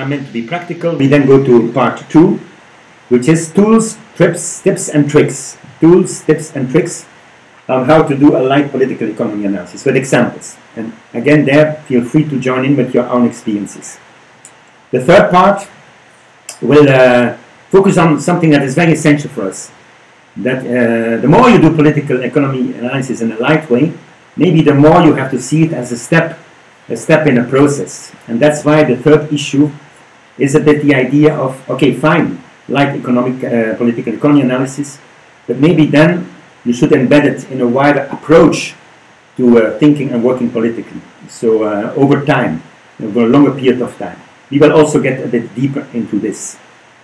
are meant to be practical. We then go to part 2, which is tools, tips and tricks. Tools, tips and tricks on how to do a light political economy analysis with examples. And again, there, feel free to join in with your own experiences. The third part will focus on something that is very essential for us. That the more you do political economy analysis in a light way, maybe the more you have to see it as a step in a process. And that's why the third issue is a bit the idea of, okay, fine, light political economy analysis, but maybe then you should embed it in a wider approach to thinking and working politically. So over time, over a longer period of time. We will also get a bit deeper into this,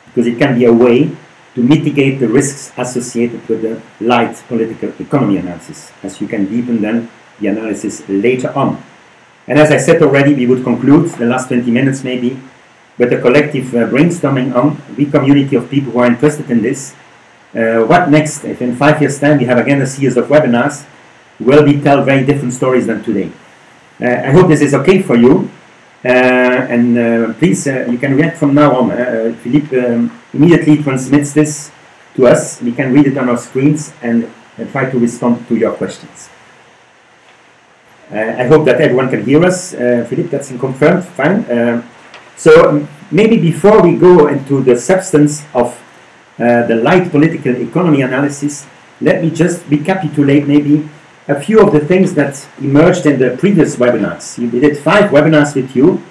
because it can be a way to mitigate the risks associated with the light political economy analysis, as you can deepen then the analysis later on. And as I said already, we would conclude the last 20 minutes maybe with a collective brainstorming on the community of people who are interested in this. What next? If in 5 years' time we have again a series of webinars, will we tell very different stories than today? I hope this is okay for you. Please, you can react from now on. Philippe immediately transmits this to us. We can read it on our screens and try to respond to your questions. I hope that everyone can hear us. Philippe, that's confirmed. Fine. So maybe before we go into the substance of the light political economy analysis, let me just recapitulate maybe a few of the things that emerged in the previous webinars. We did 5 webinars with you.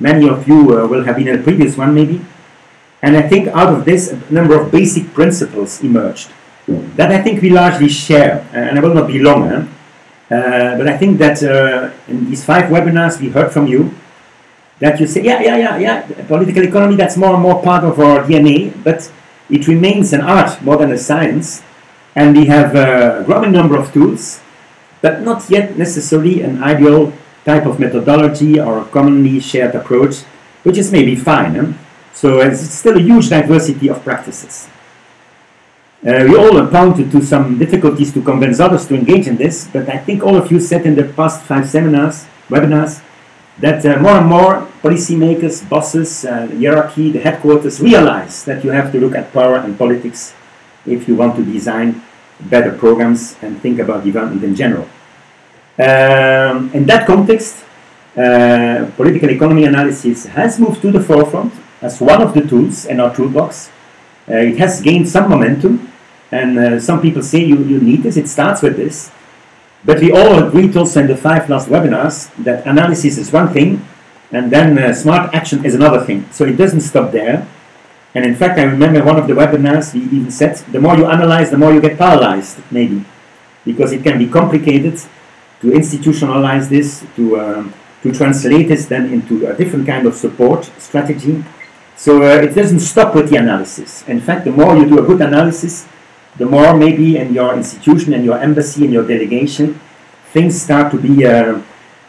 Many of you will have been in the previous one maybe. And I think out of this, a number of basic principles emerged that I think we largely share. And I will not be long, but I think that in these 5 webinars we heard from you that you say, yeah, political economy, that's more and more part of our DNA, but it remains an art more than a science. And we have a growing number of tools, but not yet necessarily an ideal type of methodology or a commonly shared approach, which is maybe fine. So it's still a huge diversity of practices. We all encountered to some difficulties to convince others to engage in this, but I think all of you said in the past 5 webinars, that more and more policymakers, bosses, the hierarchy, the headquarters realize that you have to look at power and politics if you want to design better programs and think about development in general. In that context, political economy analysis has moved to the forefront as one of the tools in our toolbox. It has gained some momentum, and some people say you need this, it starts with this. But we all agreed also in the 5 last webinars that analysis is one thing, and then smart action is another thing. So it doesn't stop there. And in fact, I remember one of the webinars, we even said, the more you analyze, the more you get paralyzed, maybe. Because it can be complicated to institutionalize this, to translate this then into a different kind of support strategy. So it doesn't stop with the analysis. In fact, the more you do a good analysis, the more maybe in your institution, in your embassy, in your delegation, things start to be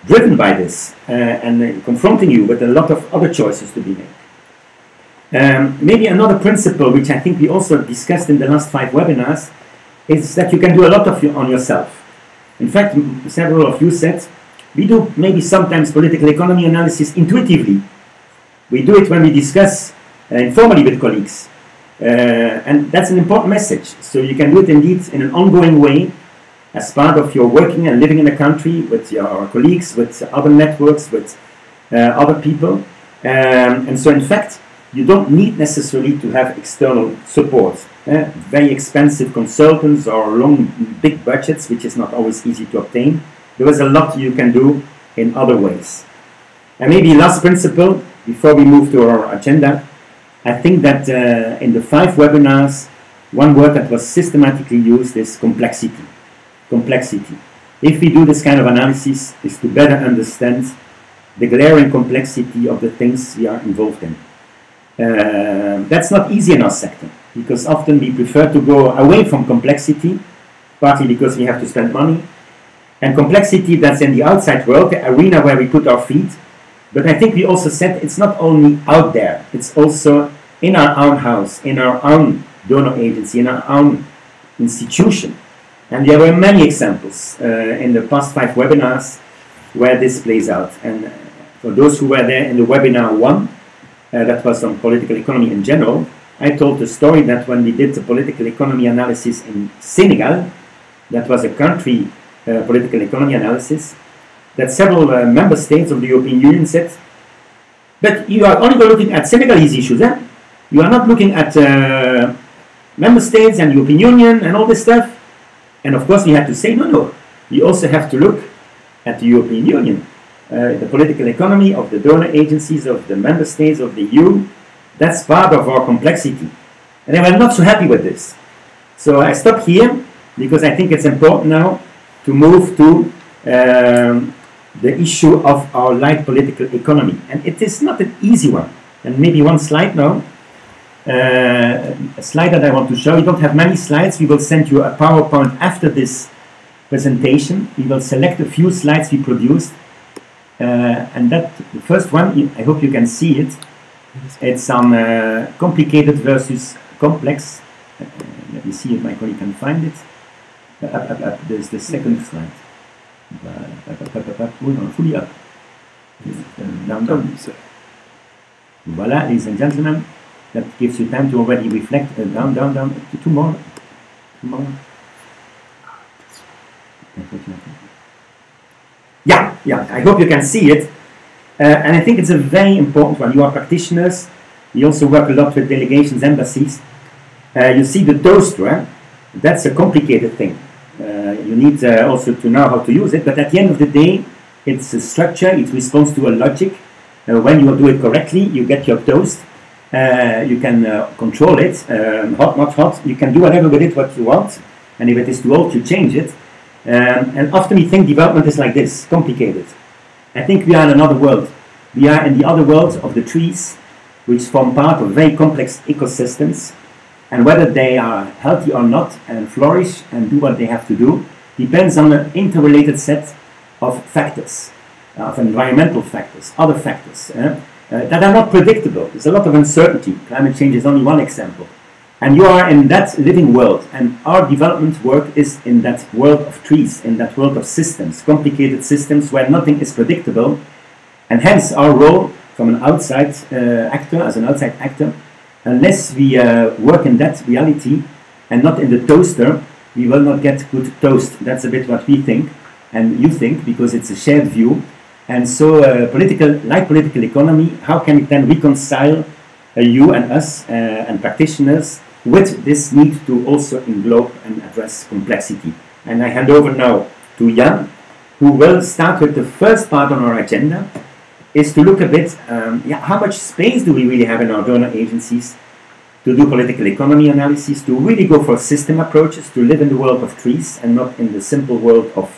driven by this and confronting you with a lot of other choices to be made. Maybe another principle, which I think we also discussed in the last 5 webinars, is that you can do a lot of on yourself. In fact, several of you said, we do maybe sometimes political economy analysis intuitively. We do it when we discuss informally with colleagues. And that's an important message. So you can do it indeed in an ongoing way as part of your working and living in a country with your colleagues, with other networks, with other people. And so in fact, you don't need necessarily to have external support. Very expensive consultants or big budgets, which is not always easy to obtain. There is a lot you can do in other ways. And maybe last principle, before we move to our agenda, I think that in the 5 webinars, one word that was systematically used is complexity. Complexity. If we do this kind of analysis, is to better understand the glaring complexity of the things we are involved in. That's not easy in our sector, because often we prefer to go away from complexity, partly because we have to spend money, and complexity that's in the outside world, the arena where we put our feet. But I think we also said it's not only out there, it's also in our own house, in our own donor agency, in our own institution. And there were many examples in the past 5 webinars where this plays out. And for those who were there in the webinar 1, that was on political economy in general. I told the story that when we did the political economy analysis in Senegal, that was a country political economy analysis, that several member states of the European Union said, but you are only looking at Senegalese issues, eh? You are not looking at member states and European Union and all this stuff. And of course we had to say, no, you also have to look at the European Union, the political economy of the donor agencies of the member states of the EU. That's part of our complexity. And they were not so happy with this. So I stop here because I think it's important now to move to the issue of our light political economy. And it is not an easy one. And maybe one slide now. A slide that I want to show. We don't have many slides. We will send you a PowerPoint after this presentation. We will select a few slides we produced. And that, the first one, I hope you can see it. It's on complicated versus complex. Let me see if my colleague can find it. Up. There's the second slide. Fully up. Down. Voila, ladies and gentlemen. That gives you time to already reflect. Down. Two more. Yeah. I hope you can see it. And I think it's a very important one. You are practitioners. You also work a lot with delegations, embassies. You see the toaster. That's a complicated thing. You need also to know how to use it. But at the end of the day, it's a structure. It responds to a logic. When you do it correctly, you get your toast. You can control it. Hot, not hot. You can do whatever with it what you want. And if it is too old, you change it. And often we think development is like this, complicated. I think we are in another world. We are in the other world of the trees, which form part of very complex ecosystems. And whether they are healthy or not and flourish and do what they have to do depends on an interrelated set of factors, of environmental factors, other factors that are not predictable. There's a lot of uncertainty. Climate change is only one example. And you are in that living world, and our development work is in that world of trees, in that world of systems, complicated systems where nothing is predictable, and hence our role from an outside actor, as an outside actor, unless we work in that reality and not in the toaster, we will not get good toast. That's a bit what we think, and you think, because it's a shared view. And so light political economy, how can it then reconcile you and us and practitioners with this need to also englobe and address complexity? And I hand over now to Jan, who will start with the first part on our agenda, is to look a bit, how much space do we really have in our donor agencies to do political economy analysis, to really go for system approaches, to live in the world of trees and not in the simple world of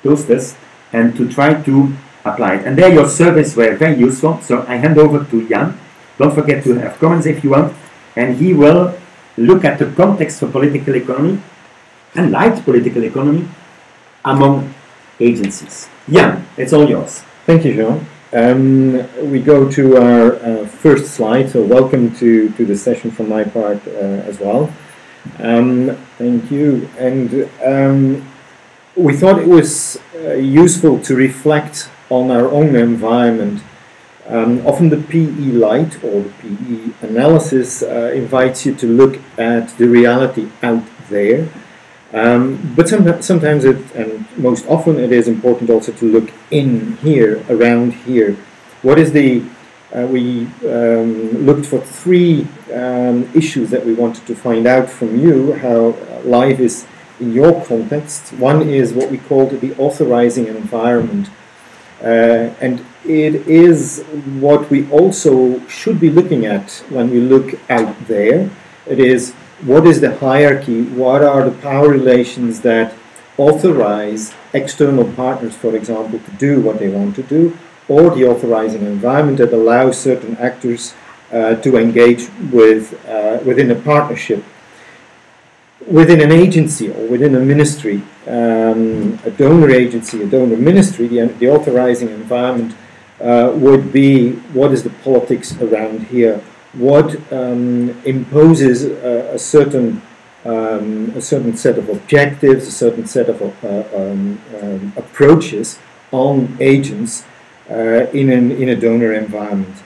toasters, and to try to apply it. And there your surveys were very useful, so I hand over to Jan. Don't forget to have comments if you want, and he will look at the context for political economy and light political economy among agencies. Jan, it's all yours. Thank you, Jean. We go to our first slide, so welcome to the session from my part as well. Thank you. And we thought it was useful to reflect on our own environment. Often the PE light or the PE analysis invites you to look at the reality out there. But sometimes and most often it is important also to look in here, around here. What is we looked for three issues that we wanted to find out from you, how life is in your context. One is what we called the authorizing environment. And it is what we also should be looking at when we look out there. It is, what is the hierarchy? What are the power relations that authorize external partners, for example, to do what they want to do, or the authorizing environment that allows certain actors to engage within a partnership, within an agency or within a ministry, a donor agency, a donor ministry. The authorizing environment would be, what is the politics around here? What imposes a certain set of objectives, a certain set of approaches on agents in a donor environment.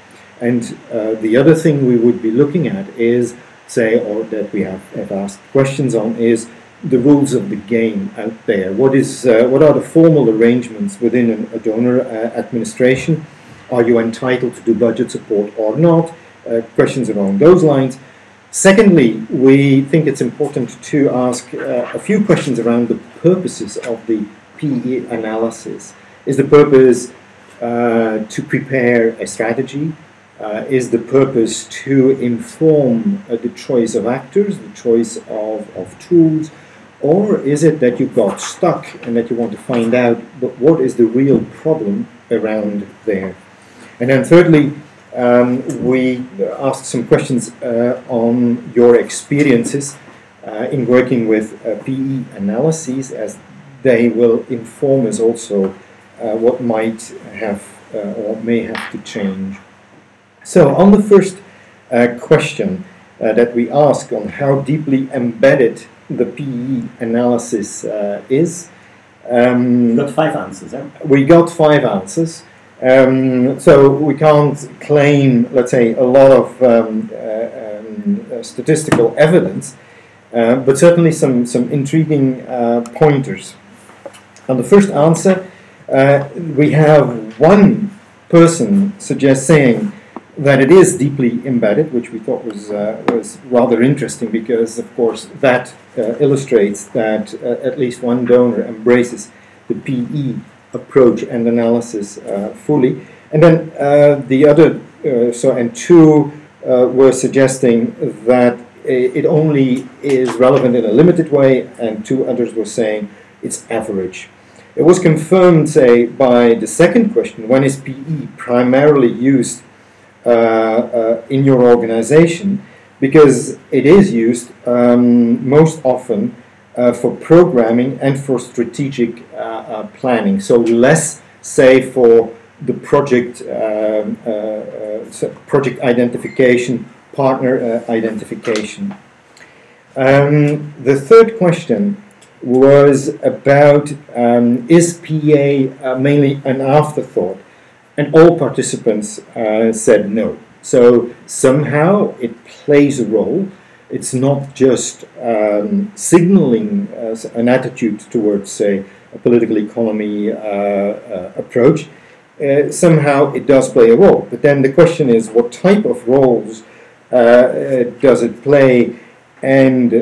And the other thing we would be looking at is, say, or that we have asked questions on, is the rules of the game out there. What are the formal arrangements within a donor administration? Are you entitled to do budget support or not? Questions along those lines. Secondly, we think it's important to ask a few questions around the purposes of the PE analysis. Is the purpose to prepare a strategy? Is the purpose to inform the choice of actors, the choice of tools? Or is it that you got stuck and that you want to find out what is the real problem around there? And then thirdly, we asked some questions on your experiences in working with PE analyses, as they will inform us also what might have or may have to change. So on the first question that we ask on how deeply embedded the PE analysis is. We got 5 answers, eh? We got 5 answers. So we can't claim, let's say, a lot of statistical evidence, but certainly some intriguing pointers. On the first answer, we have one person saying that it is deeply embedded, which we thought was rather interesting, because, of course, that illustrates that at least one donor embraces the PE approach and analysis fully. And then the other, and 2 were suggesting that it only is relevant in a limited way, and 2 others were saying it's average. It was confirmed, say, by the second question: when is PE primarily used in your organization? Because it is used most often for programming and for strategic planning. So less, say, for the project identification, partner identification. The third question was about is PA mainly an afterthought? And all participants said no. So somehow it plays a role. It's not just signaling an attitude towards, say, a political economy approach. Somehow it does play a role. But then the question is, what type of roles does it play? And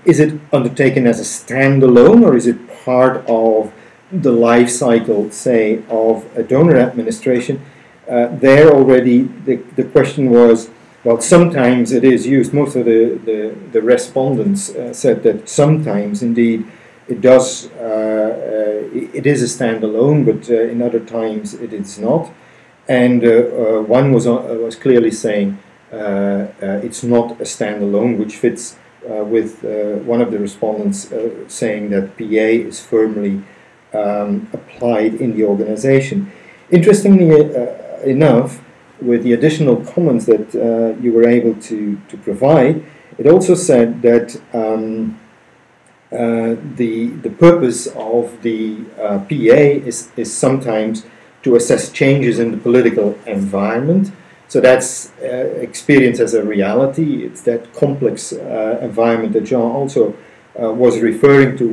is it undertaken as a standalone, or is it part of the life cycle, say, of a donor administration? There already the question was, well, sometimes it is used. Most of the respondents said that sometimes indeed it does. It is a standalone, but in other times it is not. And one was clearly saying it's not a standalone, which fits with one of the respondents saying that PA is firmly applied in the organization. Interestingly enough, with the additional comments that you were able to provide, it also said that the purpose of the PA is sometimes to assess changes in the political environment. So that's experience as a reality. It's that complex environment that Jean also was referring to,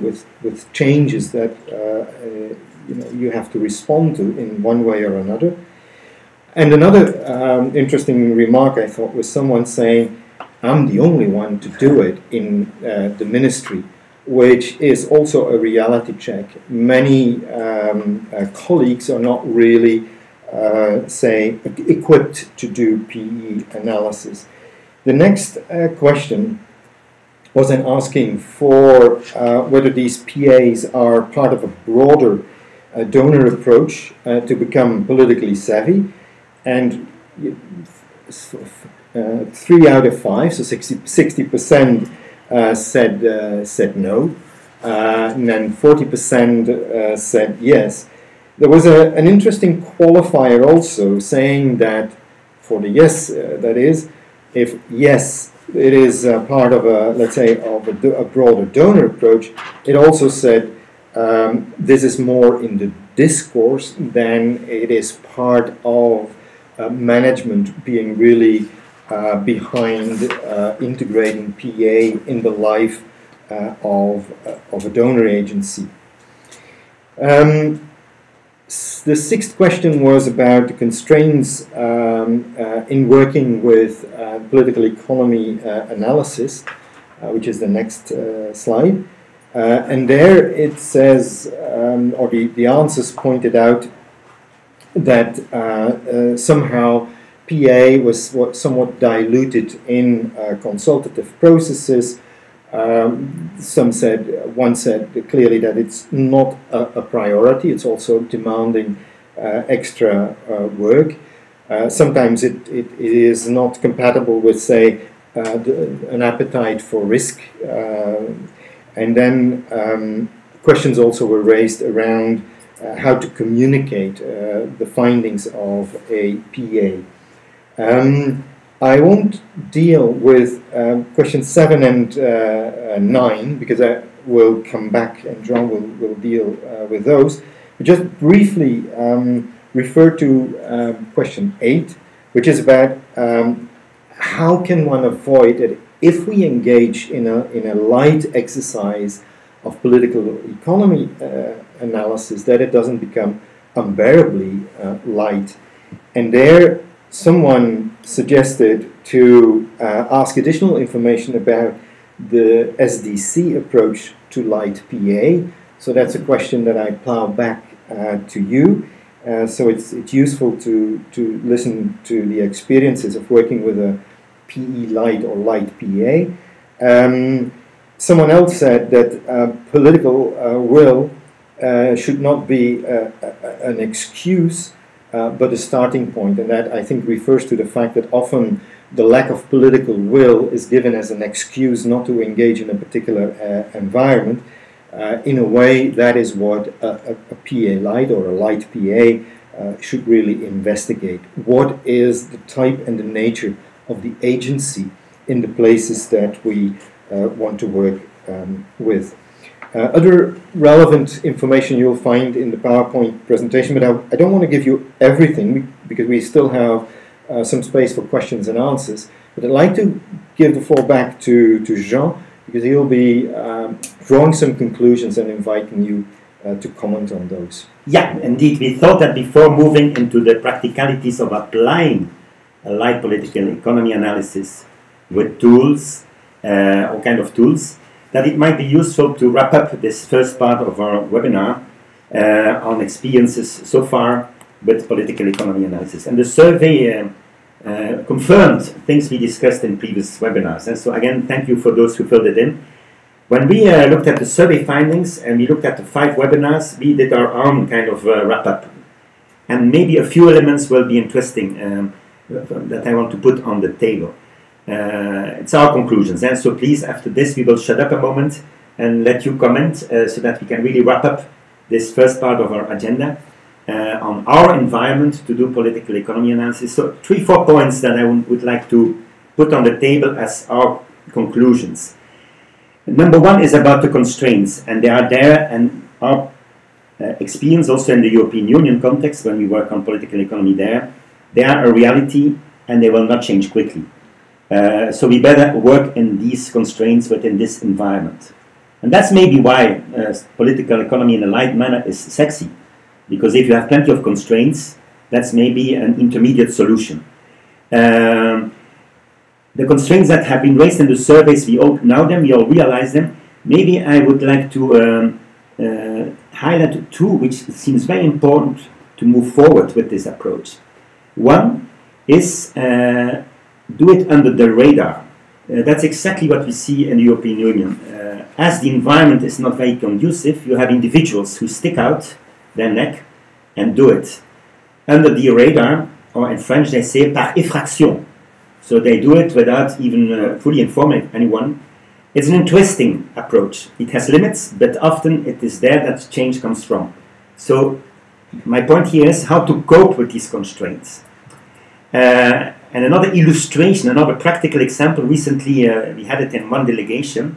with changes that you have to respond to in one way or another. And another interesting remark I thought was someone saying, I'm the only one to do it in the ministry, which is also a reality check. Many colleagues are not really, say, equipped to do PE analysis. The next question was then asking for whether these PAs are part of a broader donor approach to become politically savvy. And 3 out of 5, so 60% said no, and then 40% said yes. There was an interesting qualifier also saying that for the yes, that is, if yes, it is part of a, let's say, of a broader donor approach, it also said this is more in the discourse than it is part of management being really behind integrating PA in the life of a donor agency. The sixth question was about the constraints in working with political economy analysis, which is the next slide. And there it says, or the answers pointed out that somehow PA was somewhat diluted in consultative processes. One said clearly that it's not a priority, it's also demanding extra work. Sometimes it is not compatible with, say, an appetite for risk. And then questions also were raised around how to communicate the findings of a PA. I won't deal with questions 7 and 9 because I will come back and Jean will deal with those. But just briefly refer to question 8, which is about how can one avoid it if we engage in a light exercise of political economy analysis, that it doesn't become unbearably light. And there someone suggested to ask additional information about the SDC approach to light PA. So that's a question that I plow back to you. So it's useful to listen to the experiences of working with a PE light or light PA. Someone else said that political will should not be an excuse, but a starting point, and that I think refers to the fact that often the lack of political will is given as an excuse not to engage in a particular environment. In a way, that is what a PA light or a light PA should really investigate. What is the type and the nature of the agency in the places that we want to work with? Other relevant information you'll find in the PowerPoint presentation, but I don't want to give you everything because we still have some space for questions and answers. But I'd like to give the floor back to Jean because he'll be drawing some conclusions and inviting you to comment on those. Yeah, indeed. We thought that before moving into the practicalities of applying a light political economy analysis with tools, all kind of tools, that it might be useful to wrap up this first part of our webinar on experiences so far with political economy analysis. And the survey confirmed things we discussed in previous webinars. And so again, thank you for those who filled it in. When we looked at the survey findings and we looked at the 5 webinars, we did our own kind of wrap-up. And maybe a few elements will be interesting that I want to put on the table. It's our conclusions, and so please, after this, we will shut up a moment and let you comment so that we can really wrap up this first part of our agenda on our environment to do political economy analysis. So 3-4 points that I would like to put on the table as our conclusions. Number 1 is about the constraints, and they are there, and our experience also in the European Union context when we work on political economy there, they are a reality and they will not change quickly. So we better work in these constraints within this environment. And that's maybe why political economy in a light manner is sexy. Because if you have plenty of constraints, that's maybe an intermediate solution. The constraints that have been raised in the surveys, we all know them, we all realize them. Maybe I would like to highlight 2 which seems very important to move forward with this approach. One is do it under the radar. That's exactly what we see in the European Union. As the environment is not very conducive, you have individuals who stick out their neck and do it under the radar, or in French they say par effraction. So they do it without even fully informing anyone. It's an interesting approach. It has limits, but often it is there that change comes from. So my point here is how to cope with these constraints. And another illustration, another practical example, recently we had it in one delegation,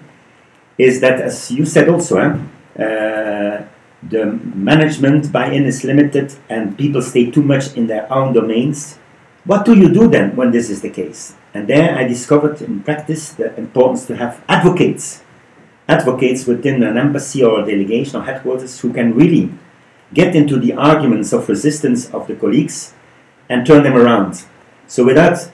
is that, as you said also, the management buy-in is limited and people stay too much in their own domains. What do you do then when this is the case? And there I discovered in practice the importance to have advocates within an embassy or a delegation or headquarters who can really get into the arguments of resistance of the colleagues and turn them around. So without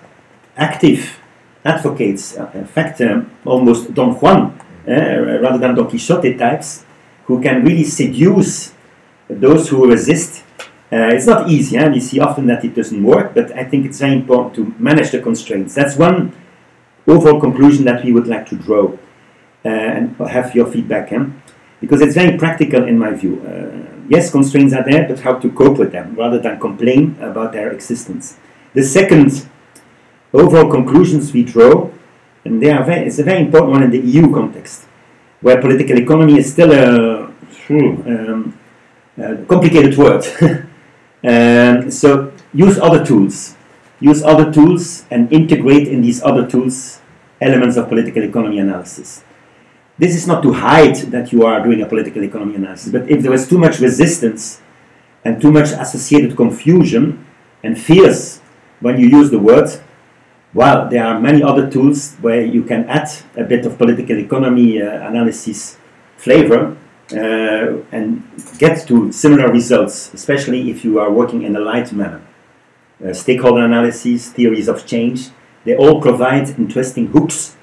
active advocates, in fact, almost Don Juan, rather than Don Quixote types, who can really seduce those who resist. It's not easy, we see often that it doesn't work, but I think it's very important to manage the constraints. That's one overall conclusion that we would like to draw and have your feedback, because it's very practical in my view. Yes, constraints are there, but how to cope with them rather than complain about their existence. The second overall conclusions we draw, and it's a very important one in the EU context, where political economy is still a complicated word. So use other tools and integrate in these other tools elements of political economy analysis. This is not to hide that you are doing a political economy analysis, but if there is too much resistance and too much associated confusion and fears when you use the word, well, there are many other tools where you can add a bit of political economy analysis flavor and get to similar results, especially if you are working in a light manner. Stakeholder analysis, theories of change, they all provide interesting hooks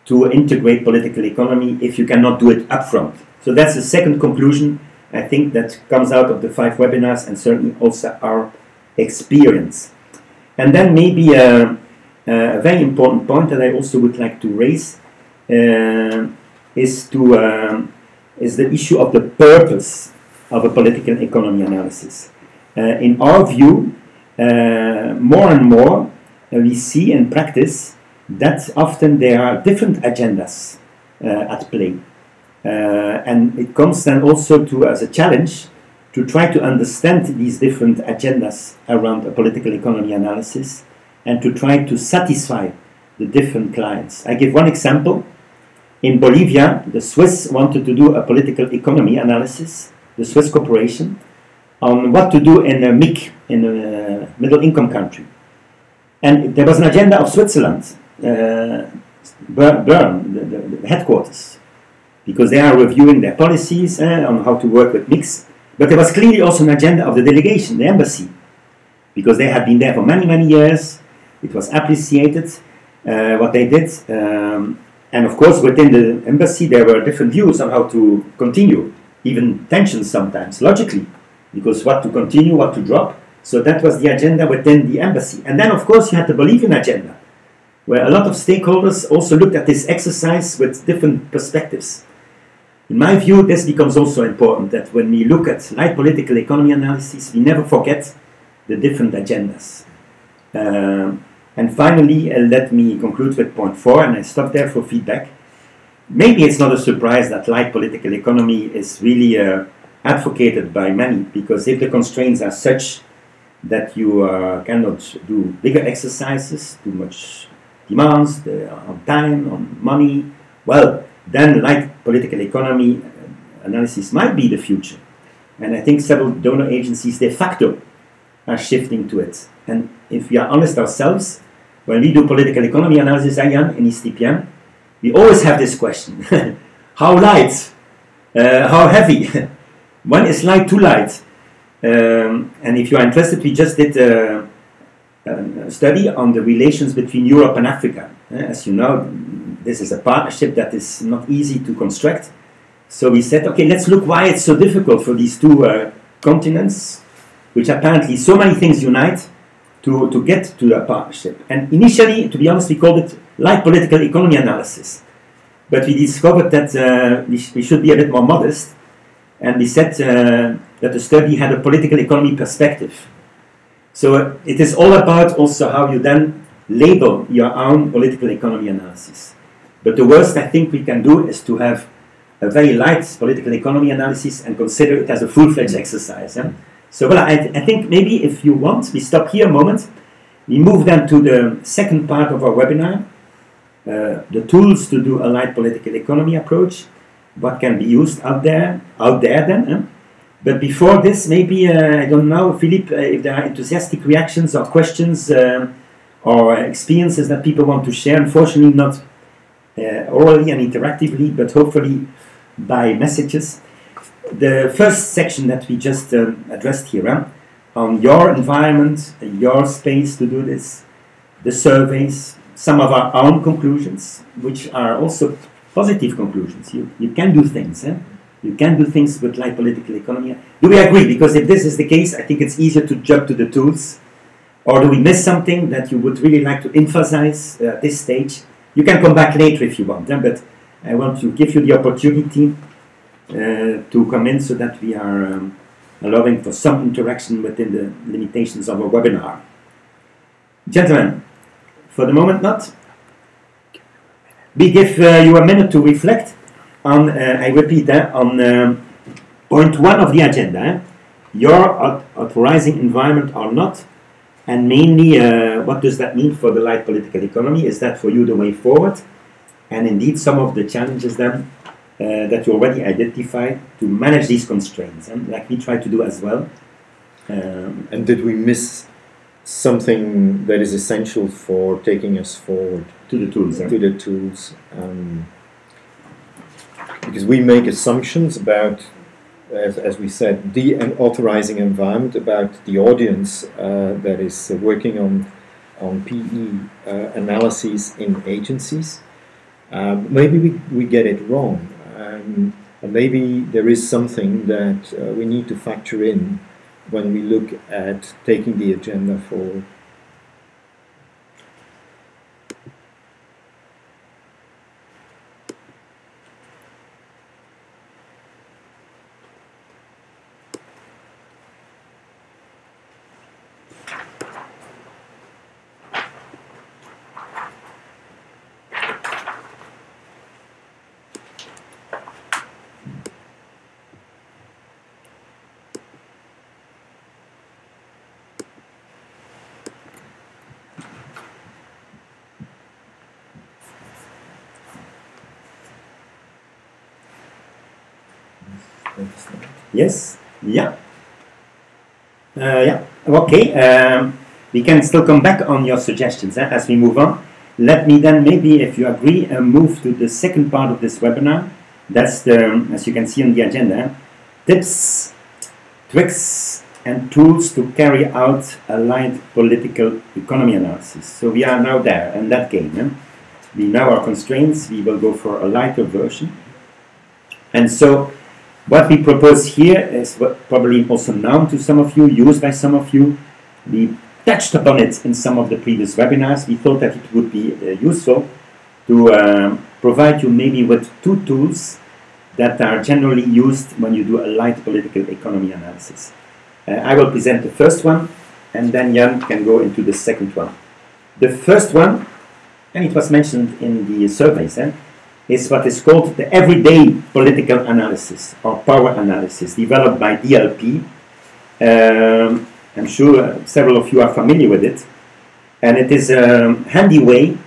to integrate political economy if you cannot do it upfront. So that's the second conclusion, I think, that comes out of the 5 webinars and certainly also our experience. And then maybe a very important point that I also would like to raise is the issue of the purpose of a political economy analysis. In our view, more and more we see in practice that often there are different agendas at play. And it comes then also as a challenge to try to understand these different agendas around a political economy analysis and to try to satisfy the different clients. I give one example. In Bolivia, the Swiss wanted to do a political economy analysis, the Swiss corporation, on what to do in a MIC, in a middle income country. And there was an agenda of Switzerland, Bern, the headquarters, because they are reviewing their policies on how to work with MICs. But there was clearly also an agenda of the delegation, the embassy, because they had been there for many, many years. It was appreciated what they did. And of course, within the embassy, there were different views on how to continue, even tensions sometimes, logically, because what to continue, what to drop. So that was the agenda within the embassy. And then, of course, you had the Bolivian agenda, where a lot of stakeholders also looked at this exercise with different perspectives. In my view, this becomes also important, that when we look at light political economy analysis, we never forget the different agendas. And finally, let me conclude with point 4, and I stop there for feedback. Maybe it's not a surprise that light political economy is really advocated by many, because if the constraints are such that you cannot do bigger exercises, too much demands on time, on money, well, then light political economy analysis might be the future. And I think several donor agencies de facto are shifting to it. And if we are honest ourselves, when we do political economy analysis, Jan, in ESTPM, we always have this question. How light? How heavy? When is light too light? And if you are interested, we just did a study on the relations between Europe and Africa. As you know, this is a partnership that is not easy to construct. So we said, okay, let's look why it's so difficult for these two continents, which apparently so many things unite, to get to a partnership. And initially, to be honest, we called it light political economy analysis. But we discovered that we should be a bit more modest. And we said that the study had a political economy perspective. So it is all about also how you then label your own political economy analysis. But the worst I think we can do is to have a very light political economy analysis and consider it as a full-fledged exercise. So well, I think maybe if you want, we stop here a moment. We move then to the second part of our webinar, the tools to do a light political economy approach. What can be used out there then. But before this, maybe, I don't know, Philippe, if there are enthusiastic reactions or questions or experiences that people want to share. Unfortunately, not orally and interactively, but hopefully by messages. The first section that we just addressed here, on your environment, your space to do this, the surveys, some of our own conclusions, which are also positive conclusions. You can do things. You can do things with light political economy. Do we agree? Because if this is the case, I think it's easier to jump to the tools. Or do we miss something that you would really like to emphasize at this stage? You can come back later if you want, but I want to give you the opportunity to come in so that we are allowing for some interaction within the limitations of our webinar. Gentlemen, for the moment not. We give you a minute to reflect on, I repeat, on point 1 of the agenda, your authorizing environment or not, and mainly what does that mean for the light political economy? Is that for you the way forward? And indeed some of the challenges then that you already identified to manage these constraints, like we try to do as well. And did we miss something that is essential for taking us forward? To the tools. To the tools. Because we make assumptions about, as we said, the authorizing environment, about the audience that is working on PE analyses in agencies. Maybe we get it wrong. And maybe there is something that we need to factor in when we look at taking the agenda forward. Yes? Yeah. Yeah. Okay. We can still come back on your suggestions as we move on. Let me then maybe, if you agree, move to the second part of this webinar. That's the, as you can see on the agenda, tips, tricks, and tools to carry out a light political economy analysis. So we are now there in that game. We know our constraints. We will go for a lighter version. And so what we propose here is what probably also known to some of you, used by some of you. We touched upon it in some of the previous webinars. We thought that it would be useful to provide you maybe with 2 tools that are generally used when you do a light political economy analysis. I will present the first one, and then Jan can go into the second one. The first one, and it was mentioned in the surveys, is what is called the everyday political analysis or power analysis, developed by DLP. I'm sure several of you are familiar with it, and it is a handy way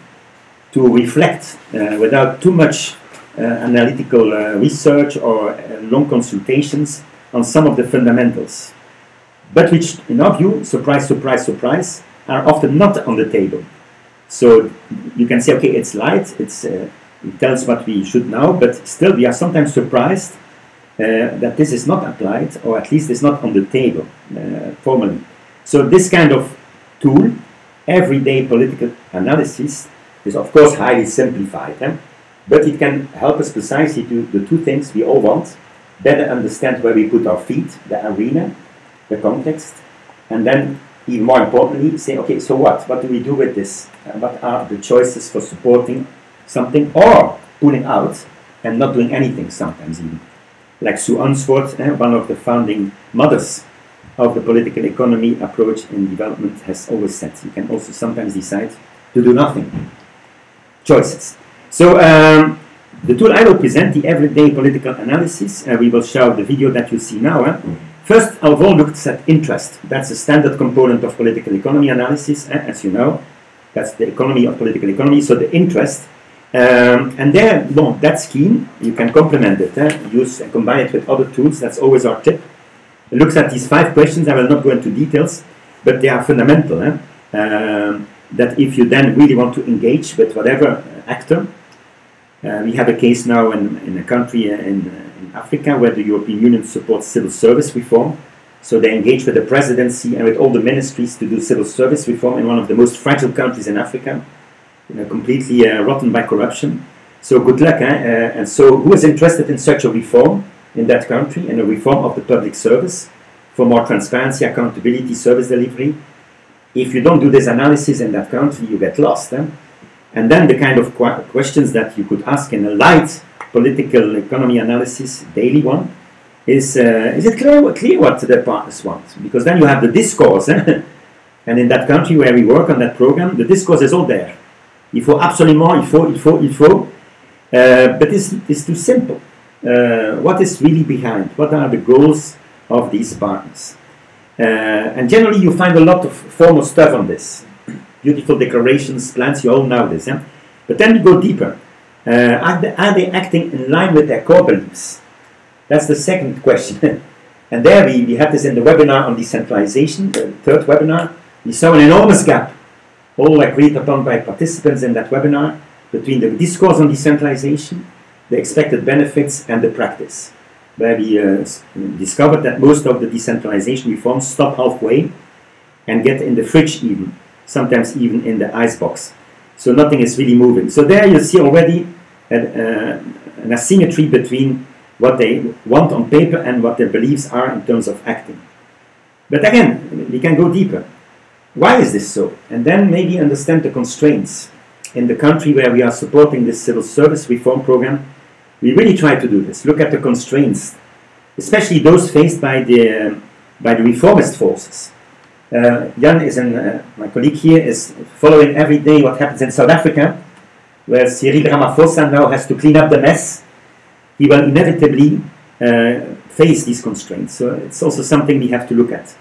to reflect without too much analytical research or long consultations on some of the fundamentals, but which, in our view, surprise, surprise, surprise, are often not on the table. So you can say, okay, it's light, it tells what we should know, but still we are sometimes surprised that this is not applied, or at least it's not on the table formally. So this kind of tool, everyday political analysis, is of course highly simplified, but it can help us precisely do the 2 things we all want: better understand where we put our feet, the arena, the context, and then, even more importantly, say, okay, so what? What do we do with this? What are the choices for supporting something or pulling out and not doing anything sometimes even? Like Sue Unsworth, one of the founding mothers of the political economy approach in development, has always said, you can also sometimes decide to do nothing. Choices. So the tool I will present, the everyday political analysis, we will show the video that you see now. First of all, looked at interest. That's a standard component of political economy analysis, as you know. That's the economy of political economy, so the interest. And there, bon, that's key. You can complement it, use and combine it with other tools. That's always our tip. looks at these 5 questions. I will not go into details, but they are fundamental. That if you then really want to engage with whatever actor, we have a case now in a country in Africa where the European Union supports civil service reform. So they engage with the presidency and with all the ministries to do civil service reform in one of the most fragile countries in Africa, completely rotten by corruption. So good luck. And so who is interested in such a reform in that country, and a reform of the public service for more transparency, accountability, service delivery? If you don't do this analysis in that country, you get lost. And then the kind of questions that you could ask in a light political economy analysis, daily one, is it clear what the partners want? Because then you have the discourse. And in that country where we work on that program, the discourse is all there. Il faut absolument, il faut. But it's too simple. What is really behind? What are the goals of these partners? And generally you find a lot of formal stuff on this. Beautiful declarations, plans, you all know this. But then we go deeper. Are they acting in line with their core beliefs? That's the second question. And there we had this in the webinar on decentralization, the 3rd webinar. We saw an enormous gap, all agreed upon by participants in that webinar, between the discourse on decentralization, the expected benefits, and the practice, where we discovered that most of the decentralization reforms stop halfway and get in the fridge even, sometimes even in the icebox. So nothing is really moving. So there you see already an asymmetry between what they want on paper and what their beliefs are in terms of acting. But again, we can go deeper. Why is this so? And then maybe understand the constraints. In the country where we are supporting this civil service reform program, we really try to do this. Look at the constraints, especially those faced by the reformist forces. Jan is my colleague here, is following every day what happens in South Africa, where Cyril Ramaphosa now has to clean up the mess. He will inevitably face these constraints. So it's also something we have to look at,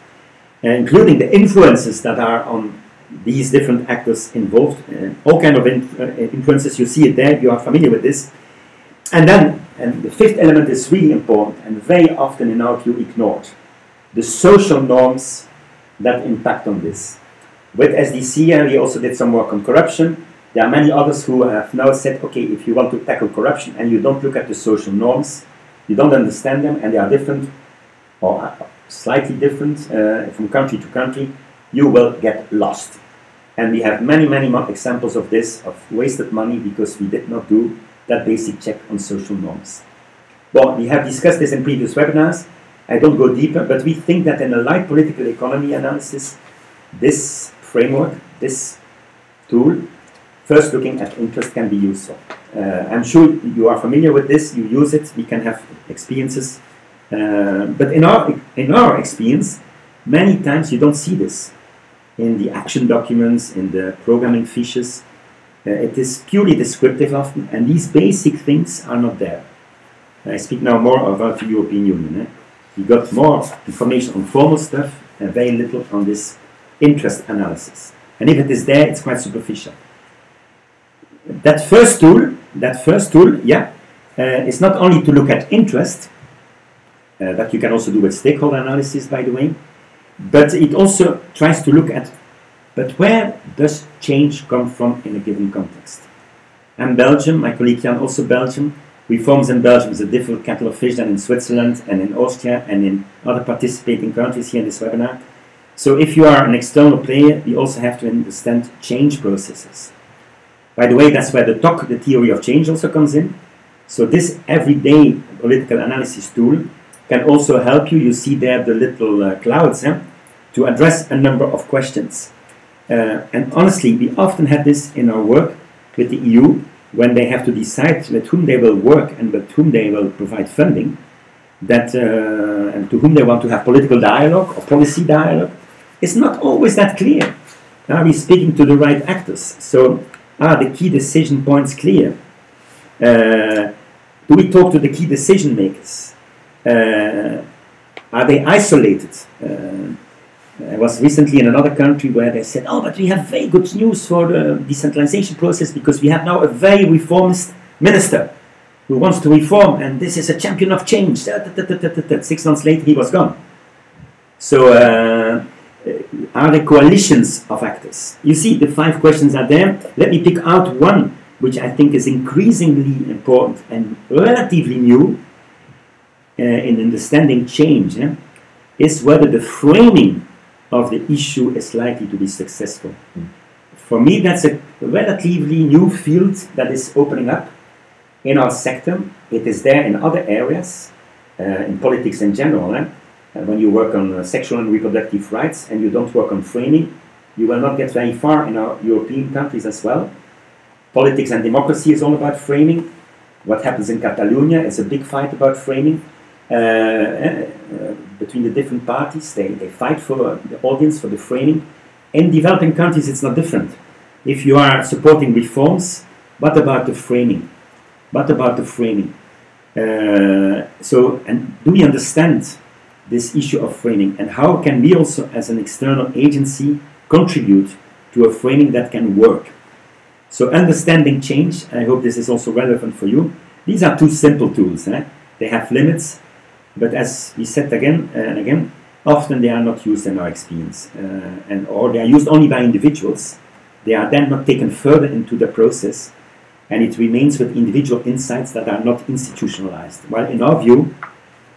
including the influences that are on these different actors involved. All kind of influences, you see it there, you are familiar with this. And then, and the 5th element is really important and very often in our view ignored. The social norms that impact on this. With SDC, we also did some work on corruption. There are many others who have now said, okay, if you want to tackle corruption and you don't look at the social norms, you don't understand them, and they are different or slightly different from country to country, you will get lost. And we have many, many more examples of this, of wasted money because we did not do that basic check on social norms. Well, we have discussed this in previous webinars. I don't go deeper, but we think that in a light political economy analysis, this framework, this tool, first looking at interest, can be useful. I'm sure you are familiar with this, you use it, we can have experiences. But in our experience, many times you don't see this in the action documents, in the programming fiches. It is purely descriptive often, and these basic things are not there. I speak now more about the European Union. We got more information on formal stuff and very little on this interest analysis. And if it is there, it's quite superficial. That first tool, is not only to look at interest, that you can also do with stakeholder analysis, by the way, but it also tries to look at, but where does change come from in a given context? I'm Belgium, my colleague Jan also Belgium. Reforms in Belgium is a different kettle of fish than in Switzerland and in Austria and in other participating countries here in this webinar. So if you are an external player, you also have to understand change processes. By the way, that's where the TOC, the theory of change, also comes in. So this everyday political analysis tool can also help you. You see there the little clouds to address a number of questions. And honestly, we often had this in our work with the EU when they have to decide with whom they will work and with whom they will provide funding, that and to whom they want to have political dialogue or policy dialogue. It's not always that clear. Are we speaking to the right actors? So are the key decision points clear? Do we talk to the key decision makers? Are they isolated? I was recently in another country where they said, oh, but we have very good news for the decentralization process because we have now a very reformist minister who wants to reform, and this is a champion of change. 6 months later, he was gone. So are there coalitions of actors? You see, the 5 questions are there. Let me pick out one which I think is increasingly important and relatively new in understanding change, is whether the framing of the issue is likely to be successful. For me, that's a relatively new field that is opening up in our sector. It is there in other areas, in politics in general. When you work on sexual and reproductive rights and you don't work on framing, you will not get very far in our European countries as well. Politics and democracy is all about framing. What happens in Catalonia is a big fight about framing between the different parties. They fight for the audience, for the framing. In developing countries, it's not different. If you are supporting reforms, what about the framing? What about the framing? And do we understand this issue of framing? And how can we also, as an external agency, contribute to a framing that can work? So understanding change, I hope this is also relevant for you. These are 2 simple tools. They have limits, but as we said again and again, often they are not used in our experience, or they are used only by individuals. They are then not taken further into the process, and it remains with individual insights that are not institutionalized. While in our view,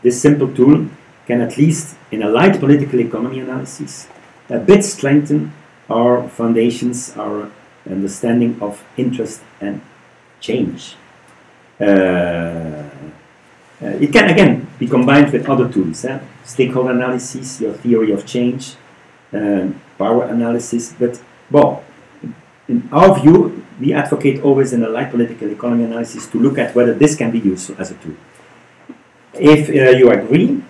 this simple tool can, at least in a light political economy analysis, a bit strengthen our foundations, our understanding of interest and change. It can again be combined with other tools, stakeholder analysis, your theory of change, power analysis. But well, in our view, we advocate always in a light political economy analysis to look at whether this can be useful as a tool. If you agree,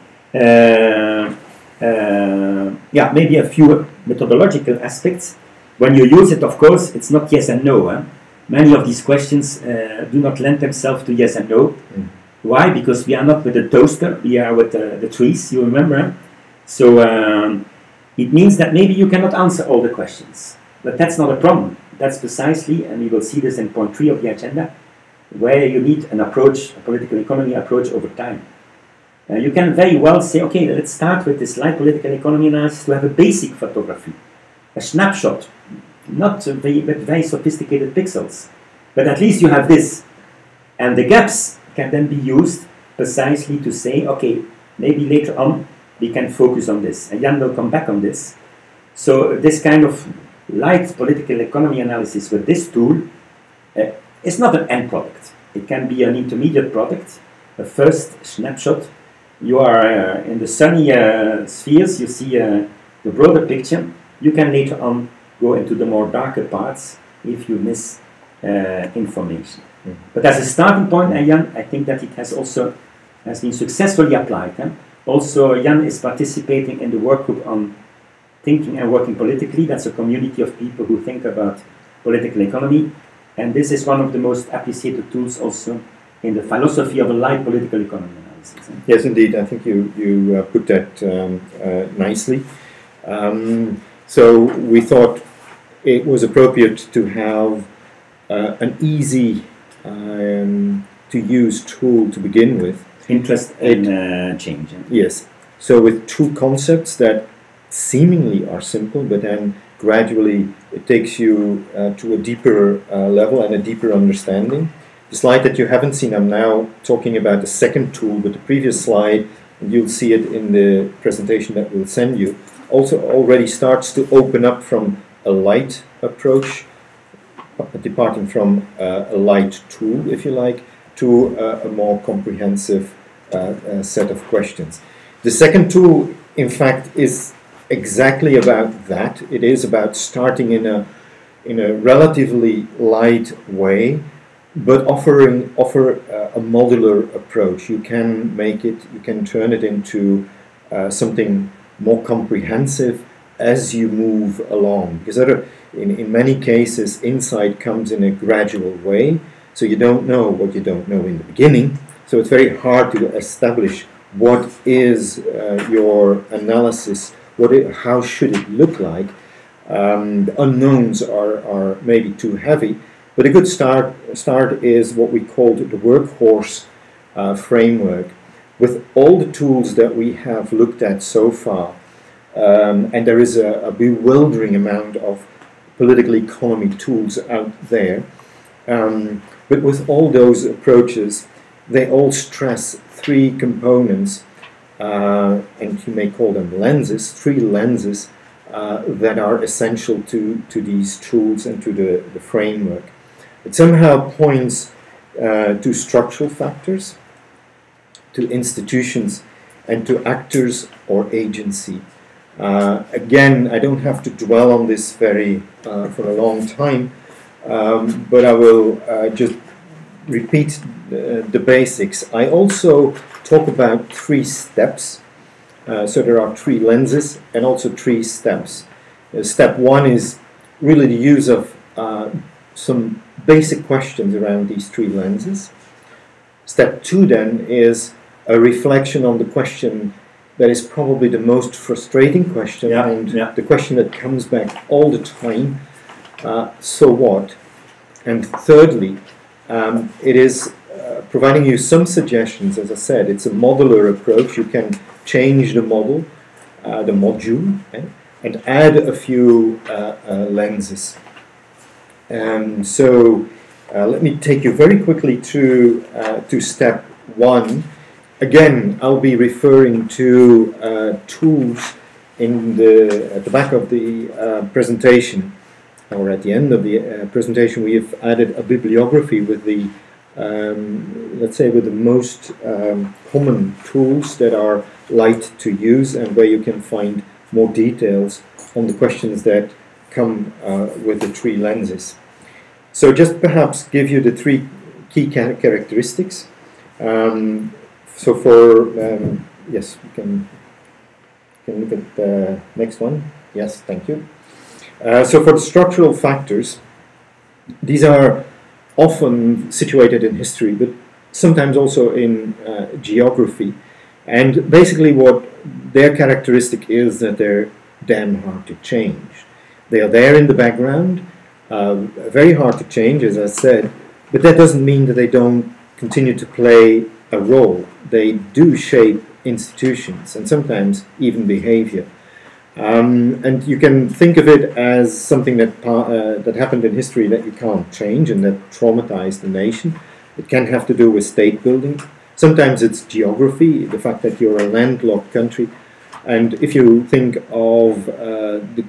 maybe a few methodological aspects. When you use it, of course, it's not yes and no. Many of these questions do not lend themselves to yes and no. Why? Because we are not with the toaster, we are with the trees, you remember? So it means that maybe you cannot answer all the questions. But that's not a problem. That's precisely, and we will see this in point 3 of the agenda, where you need an approach, a political economy approach over time. You can very well say, okay, let's start with this light political economy analysis to have a basic photography, a snapshot, not with very sophisticated pixels, but at least you have this. And the gaps can then be used precisely to say, okay, maybe later on we can focus on this. And Jan will come back on this. So this kind of light political economy analysis with this tool is not an end product. It can be an intermediate product, a first snapshot. You are in the sunny spheres, you see the broader picture. You can later on go into the more darker parts if you miss information. But as a starting point, Jan, I think that it has been successfully applied. Also, Jan is participating in the work group on thinking and working politically. That's a community of people who think about political economy. And this is one of the most appreciated tools also in the philosophy of a light political economy analysis. Yes, indeed. I think you put that nicely. So we thought it was appropriate to have an easy to use tool to begin with. Interest in change. Yes. So with 2 concepts that seemingly are simple, but then gradually it takes you to a deeper level and a deeper understanding. The slide that you haven't seen, I'm now talking about the second tool, but the previous slide, and you'll see it in the presentation that we'll send you, also already starts to open up from a light approach, departing from a light tool, if you like, to a more comprehensive set of questions. The second tool, in fact, is exactly about that. It is about starting in a relatively light way, but offer a modular approach. You can make it, you can turn it into something more comprehensive as you move along. Because in many cases, insight comes in a gradual way, so you don't know what you don't know in the beginning. So it's very hard to establish what is your analysis, how should it look like. The unknowns are maybe too heavy, but a good start is what we called the workhorse framework. With all the tools that we have looked at so far, and there is a bewildering amount of political economy tools out there. But with all those approaches, they all stress three components, and you may call them lenses, three lenses that are essential to these tools and to the framework. It somehow points to structural factors, to institutions, and to actors or agency. Again, I don't have to dwell on this for a long time, but I will just repeat the basics. I also talk about three steps. So there are three lenses and also three steps. Step one is really the use of some basic questions around these three lenses. Step two then is a reflection on the question that is probably the most frustrating question, the question that comes back all the time, so what? And thirdly, it is providing you some suggestions. As I said, it's a modular approach. You can change the model, the module, and add a few lenses. So let me take you very quickly to step one. Again, I'll be referring to tools at the back of the presentation, or at the end of the presentation. We have added a bibliography with the, let's say, with the most common tools that are light to use and where you can find more details on the questions that come with the three lenses. So just perhaps give you the three key characteristics. So for, yes, we can look at the next one. Yes, thank you. So for the structural factors, these are often situated in history, but sometimes also in geography. And basically what their characteristic is that they're damn hard to change. They are there in the background, very hard to change, as I said, but that doesn't mean that they don't continue to play a role. They do shape institutions and sometimes even behavior. And you can think of it as something that happened in history that you can't change and that traumatized the nation. It can have to do with state building. Sometimes it's geography, the fact that you're a landlocked country. And if you think of the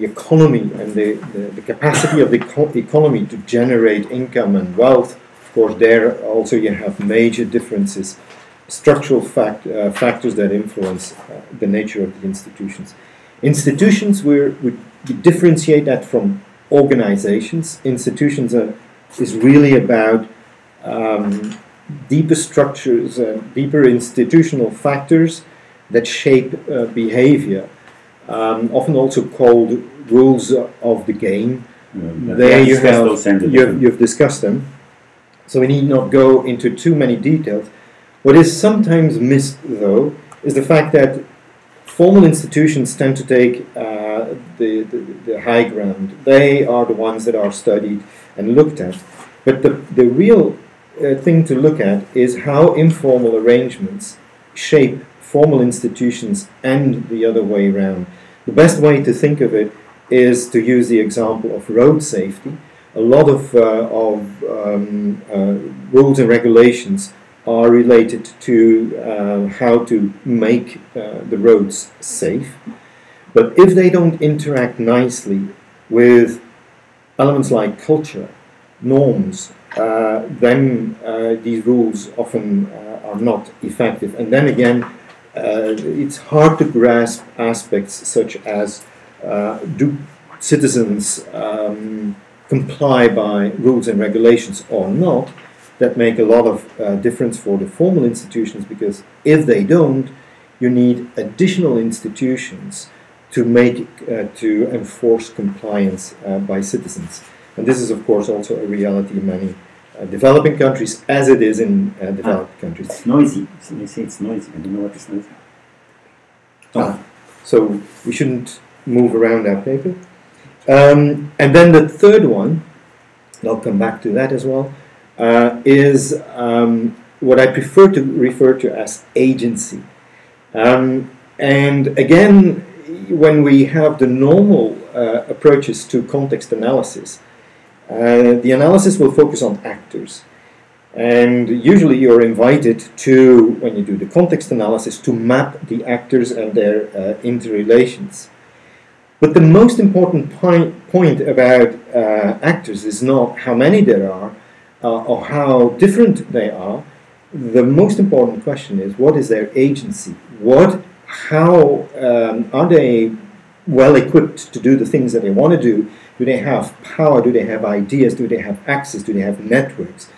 economy and the capacity of the economy to generate income and wealth, of course, there also you have major differences, structural factors that influence the nature of the institutions. Institutions, we differentiate that from organizations. Institutions is really about deeper structures, deeper institutional factors that shape behavior, often also called rules of the game. There you've discussed them, so we need not go into too many details. What is sometimes missed, though, is the fact that formal institutions tend to take the high ground. They are the ones that are studied and looked at. But the real thing to look at is how informal arrangements shape formal institutions and the other way around. The best way to think of it is to use the example of road safety. A lot of rules and regulations are related to how to make the roads safe. But if they don't interact nicely with elements like culture, norms, then these rules often are not effective. And then again, it's hard to grasp aspects such as do citizens comply by rules and regulations or not, that make a lot of difference for the formal institutions, because if they don't, you need additional institutions to to enforce compliance by citizens. And this is, of course, also a reality in many developing countries, as it is in developed countries. It's noisy. You say it's noisy. I don't know what is noisy. So we shouldn't move around that paper. And then the third one, and I'll come back to that as well, what I prefer to refer to as agency. And again, when we have the normal approaches to context analysis, the analysis will focus on actors. And usually you're invited to, when you do the context analysis, to map the actors and their interrelations. But the most important point about actors is not how many there are or how different they are. The most important question is, what is their agency? How are they well equipped to do the things that they want to do? Do they have power? Do they have ideas? Do they have access? Do they have networks?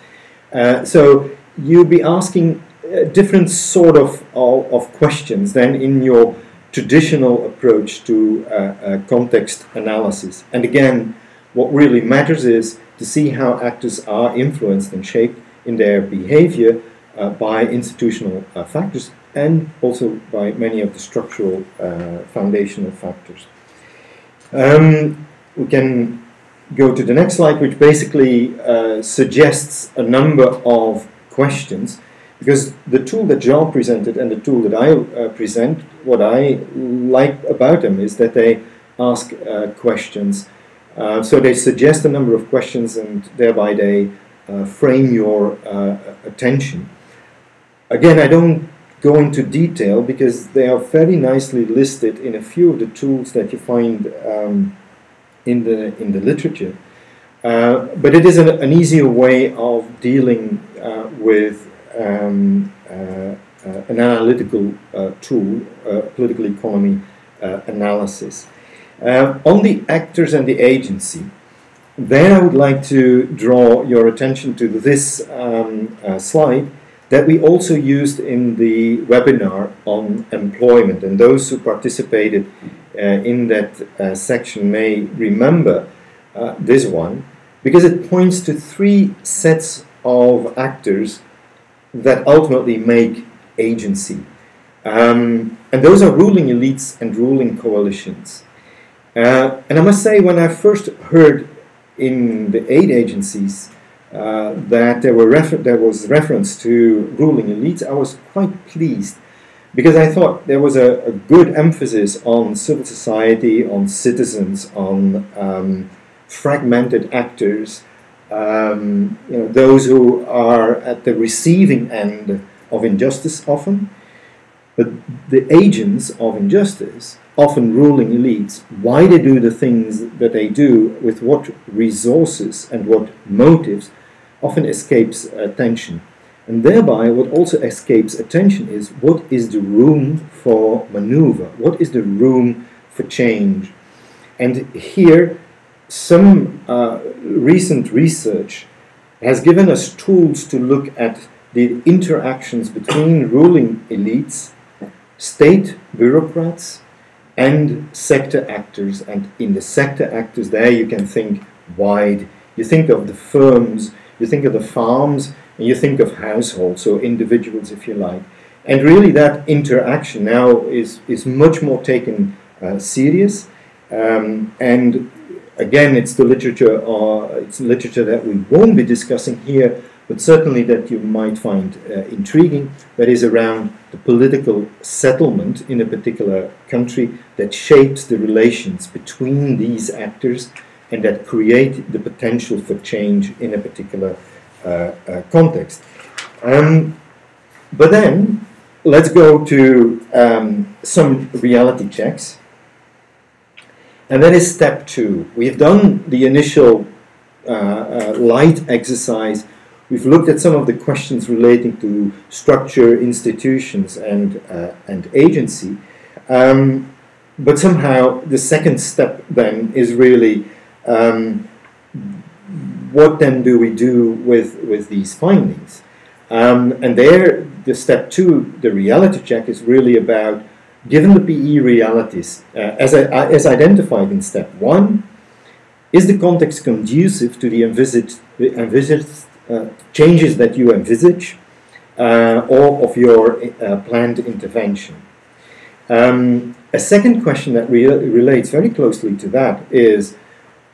So you'll be asking different sort of questions than in your traditional approach to context analysis. And again, what really matters is to see how actors are influenced and shaped in their behavior by institutional factors and also by many of the structural foundational factors. We can go to the next slide, which basically suggests a number of questions, because the tool that Jean presented and the tool that I present, what I like about them is that they ask questions. So they suggest a number of questions and thereby they frame your attention. Again, I don't go into detail because they are very nicely listed in a few of the tools that you find in the literature. But it is an easier way of dealing with an analytical tool, political economy analysis. On the actors and the agency, there I would like to draw your attention to this slide that we also used in the webinar on employment. And those who participated in that section may remember this one, because it points to three sets of actors that ultimately make agency. And those are ruling elites and ruling coalitions. And I must say, when I first heard in the aid agencies that there was reference to ruling elites, I was quite pleased, because I thought there was a good emphasis on civil society, on citizens, on fragmented actors, those who are at the receiving end of injustice often, but the agents of injustice, often ruling elites, why they do the things that they do, with what resources and what motives, often escapes attention. And thereby what also escapes attention is, what is the room for maneuver? What is the room for change? And here some recent research has given us tools to look at the interactions between ruling elites, state bureaucrats, and sector actors. And in the sector actors, there you can think wide. You think of the firms, you think of the farms, and you think of households, so individuals, if you like. And really that interaction now is much more taken serious. And again, it's the literature, it's literature that we won't be discussing here, but certainly that you might find intriguing, that is around the political settlement in a particular country that shapes the relations between these actors and that create the potential for change in a particular context. But then, let's go to some reality checks. And that is step 2. We've done the initial light exercise. We've looked at some of the questions relating to structure, institutions, and agency. But somehow the second step then is really, what then do we do with these findings? And there, the step 2, the reality check, is really about, given the PE realities, as identified in step 1, is the context conducive to the envisaged changes that you envisage or of your planned intervention? A second question that relates very closely to that is,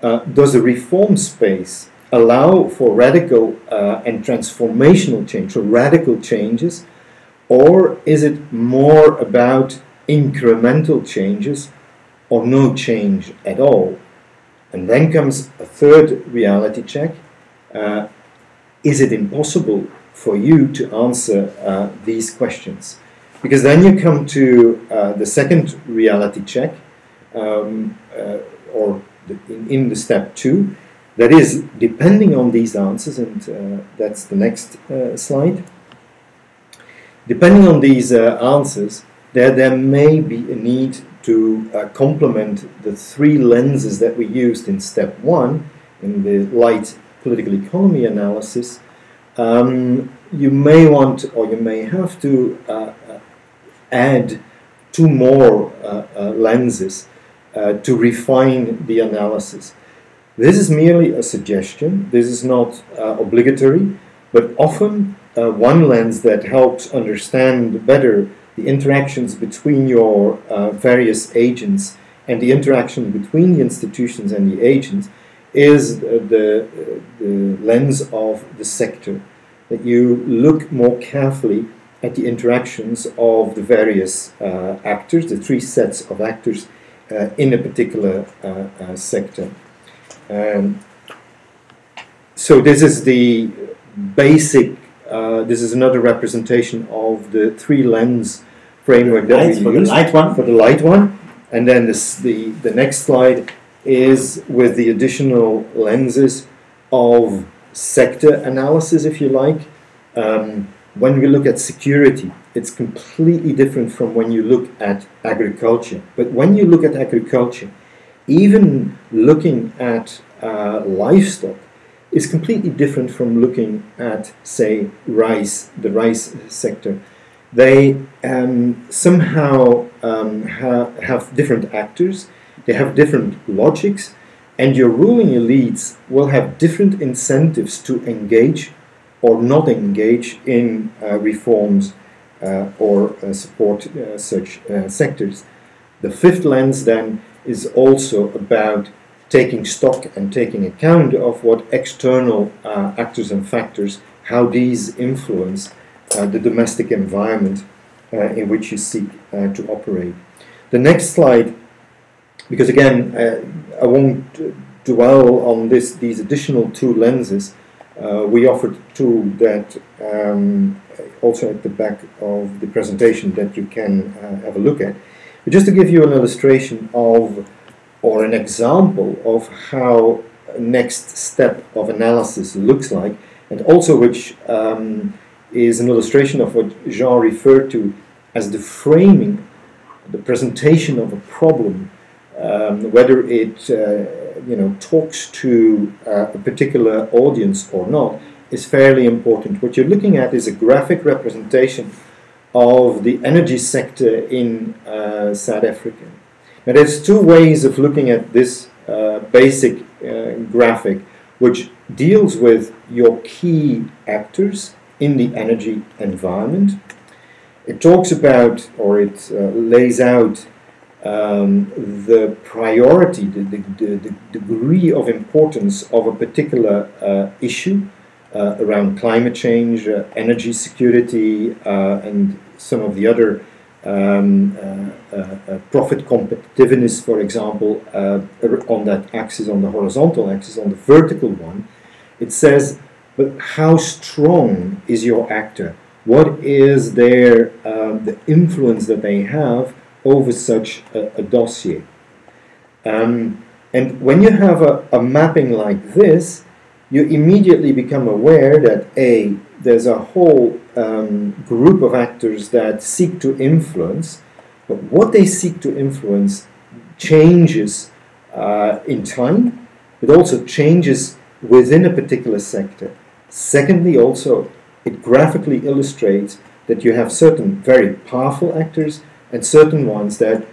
does the reform space allow for radical and transformational change, so radical changes, or is it more about incremental changes, or no change at all. And then comes a third reality check. Is it impossible for you to answer these questions? Because then you come to the second reality check, in the step 2, that is, depending on these answers, and that's the next slide. Depending on these answers, there may be a need to complement the 3 lenses that we used in step 1 in the light political economy analysis. You may want, or you may have to add 2 more lenses to refine the analysis. This is merely a suggestion. This is not obligatory, but often one lens that helps understand better the interactions between your various agents and the interaction between the institutions and the agents is the lens of the sector. That you look more carefully at the interactions of the various actors, the 3 sets of actors in a particular sector. So this is the basic, this is another representation of the 3 lens framework that we use. For the light one? For the light one. And then the next slide is with the additional lenses of sector analysis, if you like. When we look at security, it's completely different from when you look at agriculture. But when you look at agriculture, even looking at livestock is completely different from looking at, say, rice, the rice sector. They somehow have different actors, they have different logics, and your ruling elites will have different incentives to engage or not engage in reforms or support such sectors. The 5th lens then is also about taking stock and taking account of what external actors and factors, how these influence the domestic environment in which you seek to operate. The next slide, because again, I won't dwell on these additional 2 lenses. We offered 2 that also at the back of the presentation that you can have a look at. But just to give you an illustration of, or an example of how a next step of analysis looks like, and also which is an illustration of what Jean referred to as the framing, the presentation of a problem, whether it talks to a particular audience or not, is fairly important. What you're looking at is a graphic representation of the energy sector in South Africa. Now there's 2 ways of looking at this basic graphic, which deals with your key actors in the energy environment. It talks about, or it lays out the priority, the degree of importance of a particular issue around climate change, energy security, and some of the other profit competitiveness, for example, on that axis, on the horizontal axis. On the vertical one, it says, but how strong is your actor? What is their the influence that they have over such a dossier? And when you have a mapping like this, you immediately become aware that there's a whole group of actors that seek to influence, but what they seek to influence changes in time, but also changes within a particular sector. Secondly, also, it graphically illustrates that you have certain very powerful actors and certain ones that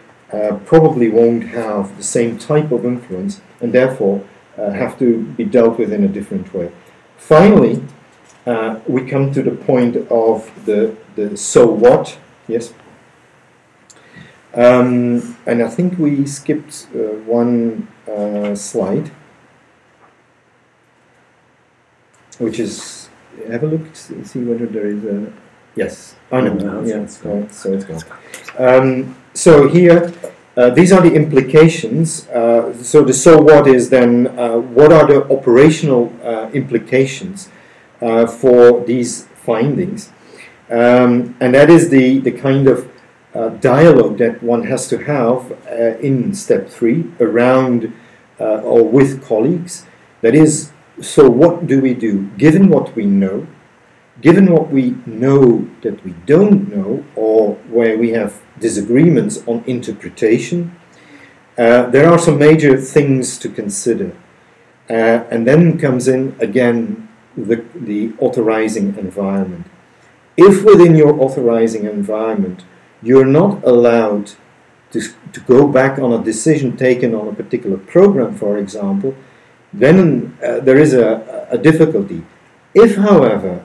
probably won't have the same type of influence and therefore have to be dealt with in a different way. Finally, we come to the point of the so what. Yes. And I think we skipped one slide, which is, have a look, see whether there is a, yes, I know, yeah, so it's gone. So here, these are the implications. So the so what is then, what are the operational implications for these findings? And that is the kind of dialogue that one has to have in step 3 around or with colleagues. That is, so what do we do given what we know? Given what we know that we don't know, or where we have disagreements on interpretation, there are some major things to consider. And then comes in again the authorizing environment. If within your authorizing environment you're not allowed to go back on a decision taken on a particular program, for example, then there is a difficulty. If, however,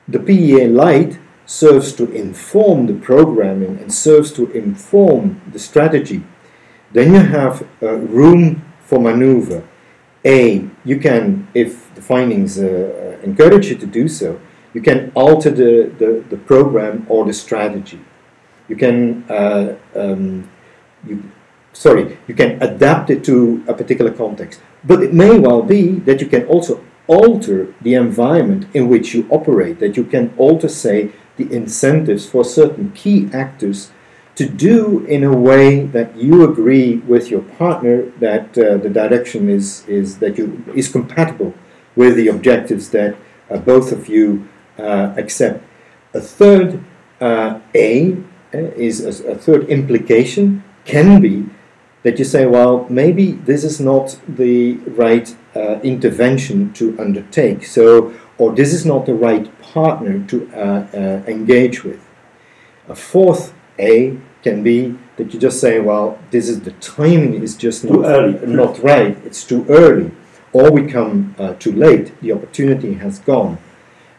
the PEA Light serves to inform the programming and serves to inform the strategy, then you have room for maneuver. You can, if the findings encourage you to do so, you can alter the program or the strategy. You can you can adapt it to a particular context. But it may well be that you can also alter the environment in which you operate, that you can alter, say, the incentives for certain key actors to do in a way that you agree with your partner that the direction is compatible with the objectives that both of you accept. A third a third implication can be that you say, well, maybe this is not the right intervention to undertake, or this is not the right partner to engage with. A fourth can be that you just say, well, the timing is just too early, not right, it's too early, or we come too late, the opportunity has gone.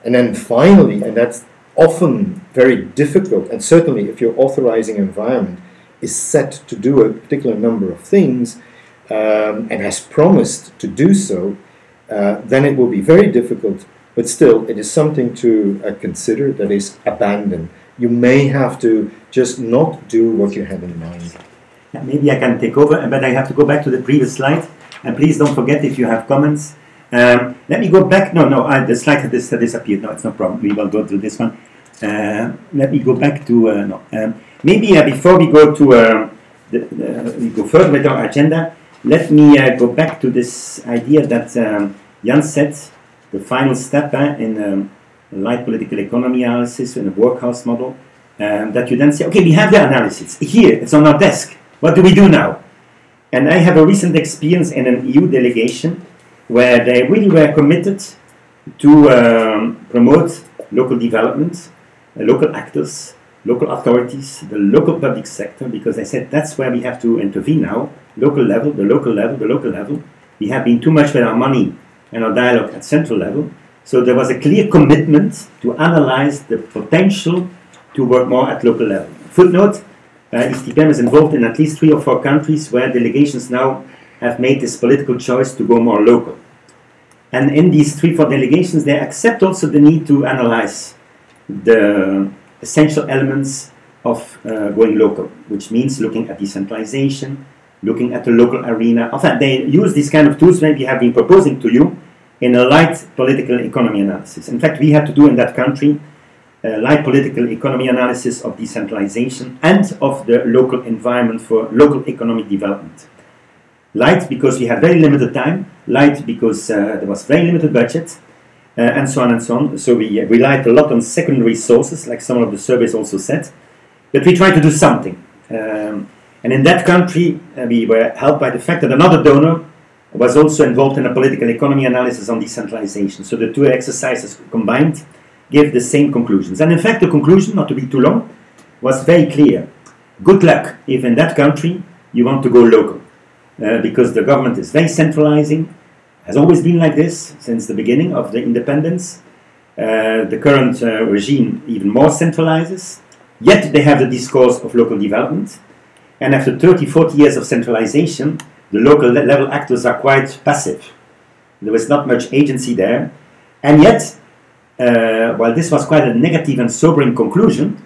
And then finally, and that's often very difficult, and certainly if your authorizing environment is set to do a particular number of things and has promised to do so, then it will be very difficult, but still it is something to consider, that is abandon. You may have to just not do what you had in mind. Yeah, maybe I can take over, but I have to go back to the previous slide, and please don't forget if you have comments. Let me go back. The slide has disappeared. No, it's no problem. We will go to this one. Let me go back to maybe before we go to we go further with our agenda. Let me go back to this idea that Jan said, the final step in light political economy analysis in a workhouse model. That you then say, okay, we have the analysis here. It's on our desk. What do we do now? And I have a recent experience in an EU delegation where they really were committed to promote local development, local actors, local authorities, the local public sector, because they said that's where we have to intervene now, local level, the local level, the local level. We have been too much with our money and our dialogue at central level. So there was a clear commitment to analyze the potential to work more at local level. Footnote, ISTPM is involved in at least 3 or 4 countries where delegations now have made this political choice to go more local. And in these 3-4 delegations, they accept also the need to analyze the essential elements of going local, which means looking at decentralization, looking at the local arena. In fact, they use these kind of tools maybe have been proposing to you in a light political economy analysis. In fact, we had to do in that country a light political economy analysis of decentralization and of the local environment for local economic development. Light because we had very limited time, light because there was very limited budget, and so on and so on. So we relied a lot on secondary sources, like some of the surveys also said, but we tried to do something. And in that country, we were helped by the fact that another donor was also involved in a political economy analysis on decentralization. So the 2 exercises combined gave the same conclusions. And in fact, the conclusion, not to be too long, was very clear. Good luck if in that country you want to go local. Because the government is very centralizing, has always been like this since the beginning of the independence. The current regime even more centralizes, yet they have the discourse of local development. And after 30, 40 years of centralization, the local level actors are quite passive. There was not much agency there. And yet, while this was quite a negative and sobering conclusion,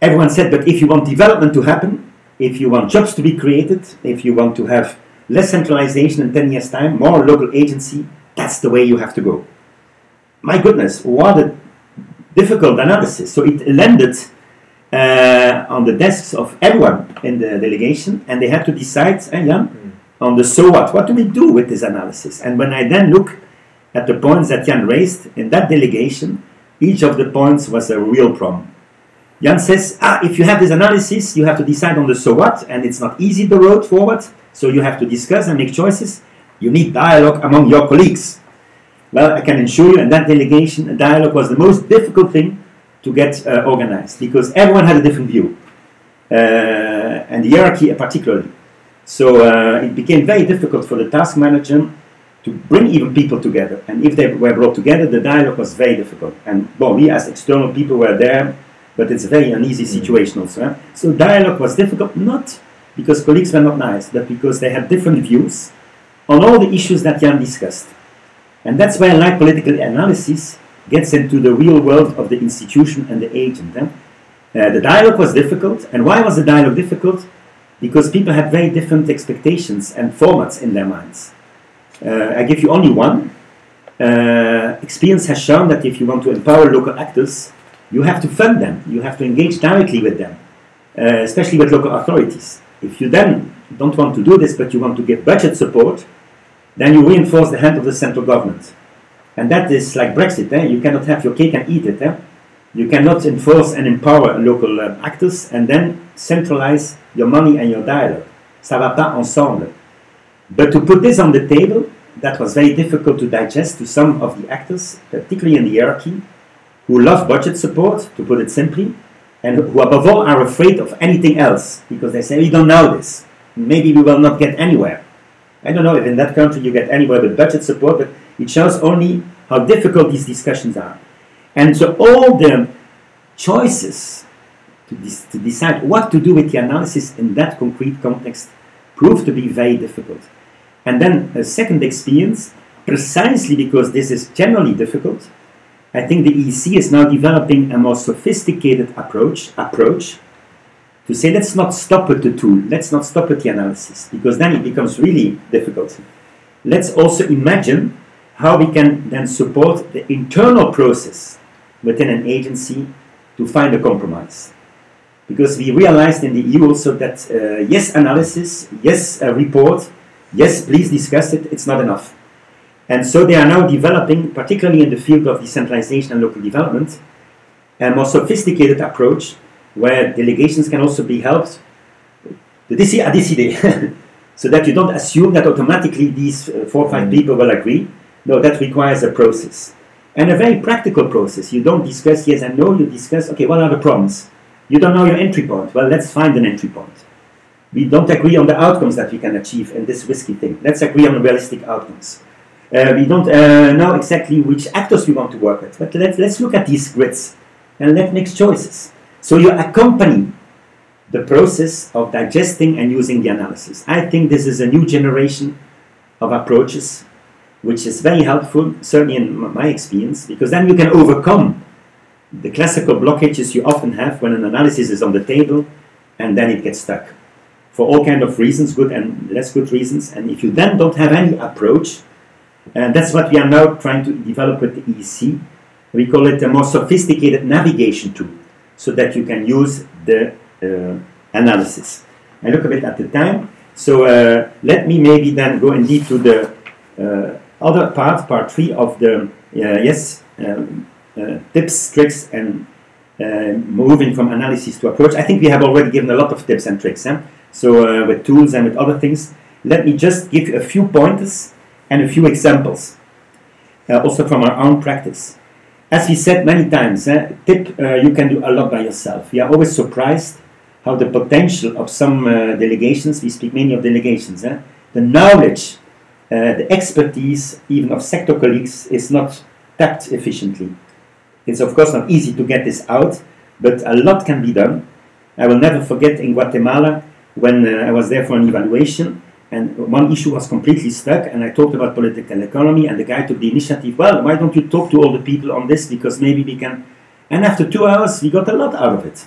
everyone said, but if you want development to happen, if you want jobs to be created, if you want to have less centralization in 10 years' time, more local agency, that's the way you have to go. My goodness, what a difficult analysis. So it landed on the desks of everyone in the delegation, and they had to decide, Jan, on the so what. What do we do with this analysis? And when I then look at the points that Jan raised in that delegation, each of the points was a real problem. Jan says, if you have this analysis, you have to decide on the so what, and it's not easy the road forward, so you have to discuss and make choices. You need dialogue among your colleagues. Well, I can assure you, in that delegation, dialogue was the most difficult thing to get organized, because everyone had a different view, and the hierarchy particularly. So it became very difficult for the task manager to bring even people together. And if they were brought together, the dialogue was very difficult. And well, we as external people were there, but it's a very uneasy situation also. So dialogue was difficult, not because colleagues were not nice, but because they had different views on all the issues that Jan discussed. And that's where light political analysis gets into the real world of the institution and the agent. The dialogue was difficult. And why was the dialogue difficult? Because people had very different expectations and formats in their minds. I give you only one. Experience has shown that if you want to empower local actors, you have to fund them. You have to engage directly with them, especially with local authorities. If you then don't want to do this, but you want to give budget support, then you reinforce the hand of the central government. And that is like Brexit. You cannot have your cake and eat it. You cannot enforce and empower local actors and then centralize your money and your dialogue. Ça va pas ensemble. But to put this on the table, that was very difficult to digest to some of the actors, particularly in the hierarchy, who love budget support, to put it simply, and who above all are afraid of anything else, because they say, we don't know this. Maybe we will not get anywhere. I don't know if in that country you get anywhere with budget support, but it shows only how difficult these discussions are. And so all the choices to decide what to do with the analysis in that concrete context proved to be very difficult. And then a second experience, precisely because this is generally difficult, I think the EEC is now developing a more sophisticated approach to say, let's not stop at the tool, let's not stop at the analysis, because then it becomes really difficult. Let's also imagine how we can then support the internal process within an agency to find a compromise. Because we realized in the EU also that yes, analysis, yes, report, yes, please discuss it, it's not enough. And so they are now developing, particularly in the field of decentralization and local development, a more sophisticated approach where delegations can also be helped to decide, so that you don't assume that automatically these 4 or 5 people will agree. No, that requires a process. And a very practical process. You don't discuss yes and no, you discuss, okay, what are the problems? You don't know your entry point. Well, let's find an entry point. We don't agree on the outcomes that we can achieve in this risky thing. Let's agree on realistic outcomes. We don't know exactly which actors we want to work with. But let's look at these grids and let's make choices. So you accompany the process of digesting and using the analysis. I think this is a new generation of approaches, which is very helpful, certainly in my experience, because then you can overcome the classical blockages you often have when an analysis is on the table and then it gets stuck. For all kinds of reasons, good and less good reasons. And if you then don't have any approach, and that's what we are now trying to develop with the EEC, we call it a more sophisticated navigation tool, so that you can use the analysis. I look a bit at the time, so let me maybe then go indeed to the other part 3 of the tips, tricks, and moving from analysis to approach. I think we have already given a lot of tips and tricks. So with tools and with other things, let me just give you a few pointers and a few examples, also from our own practice. As we said many times, you can do a lot by yourself. We are always surprised how the potential of some delegations, we speak mainly of delegations, the knowledge, the expertise even of sector colleagues is not tapped efficiently. It's of course not easy to get this out, but a lot can be done. I will never forget in Guatemala when I was there for an evaluation, and one issue was completely stuck, and I talked about political economy, and the guy took the initiative, well, why don't you talk to all the people on this, because maybe we can... And after 2 hours, we got a lot out of it.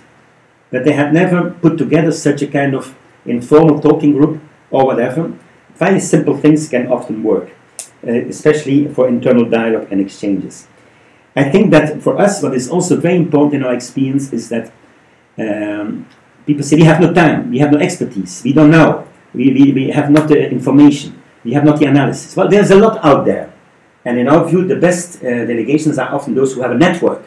But they had never put together such a kind of informal talking group or whatever. Very simple things can often work, especially for internal dialogue and exchanges. I think that for us, what is also very important in our experience is that people say we have no time, we have no expertise, we don't know, we have not the information, we have not the analysis. Well, there's a lot out there. And in our view, the best delegations are often those who have a network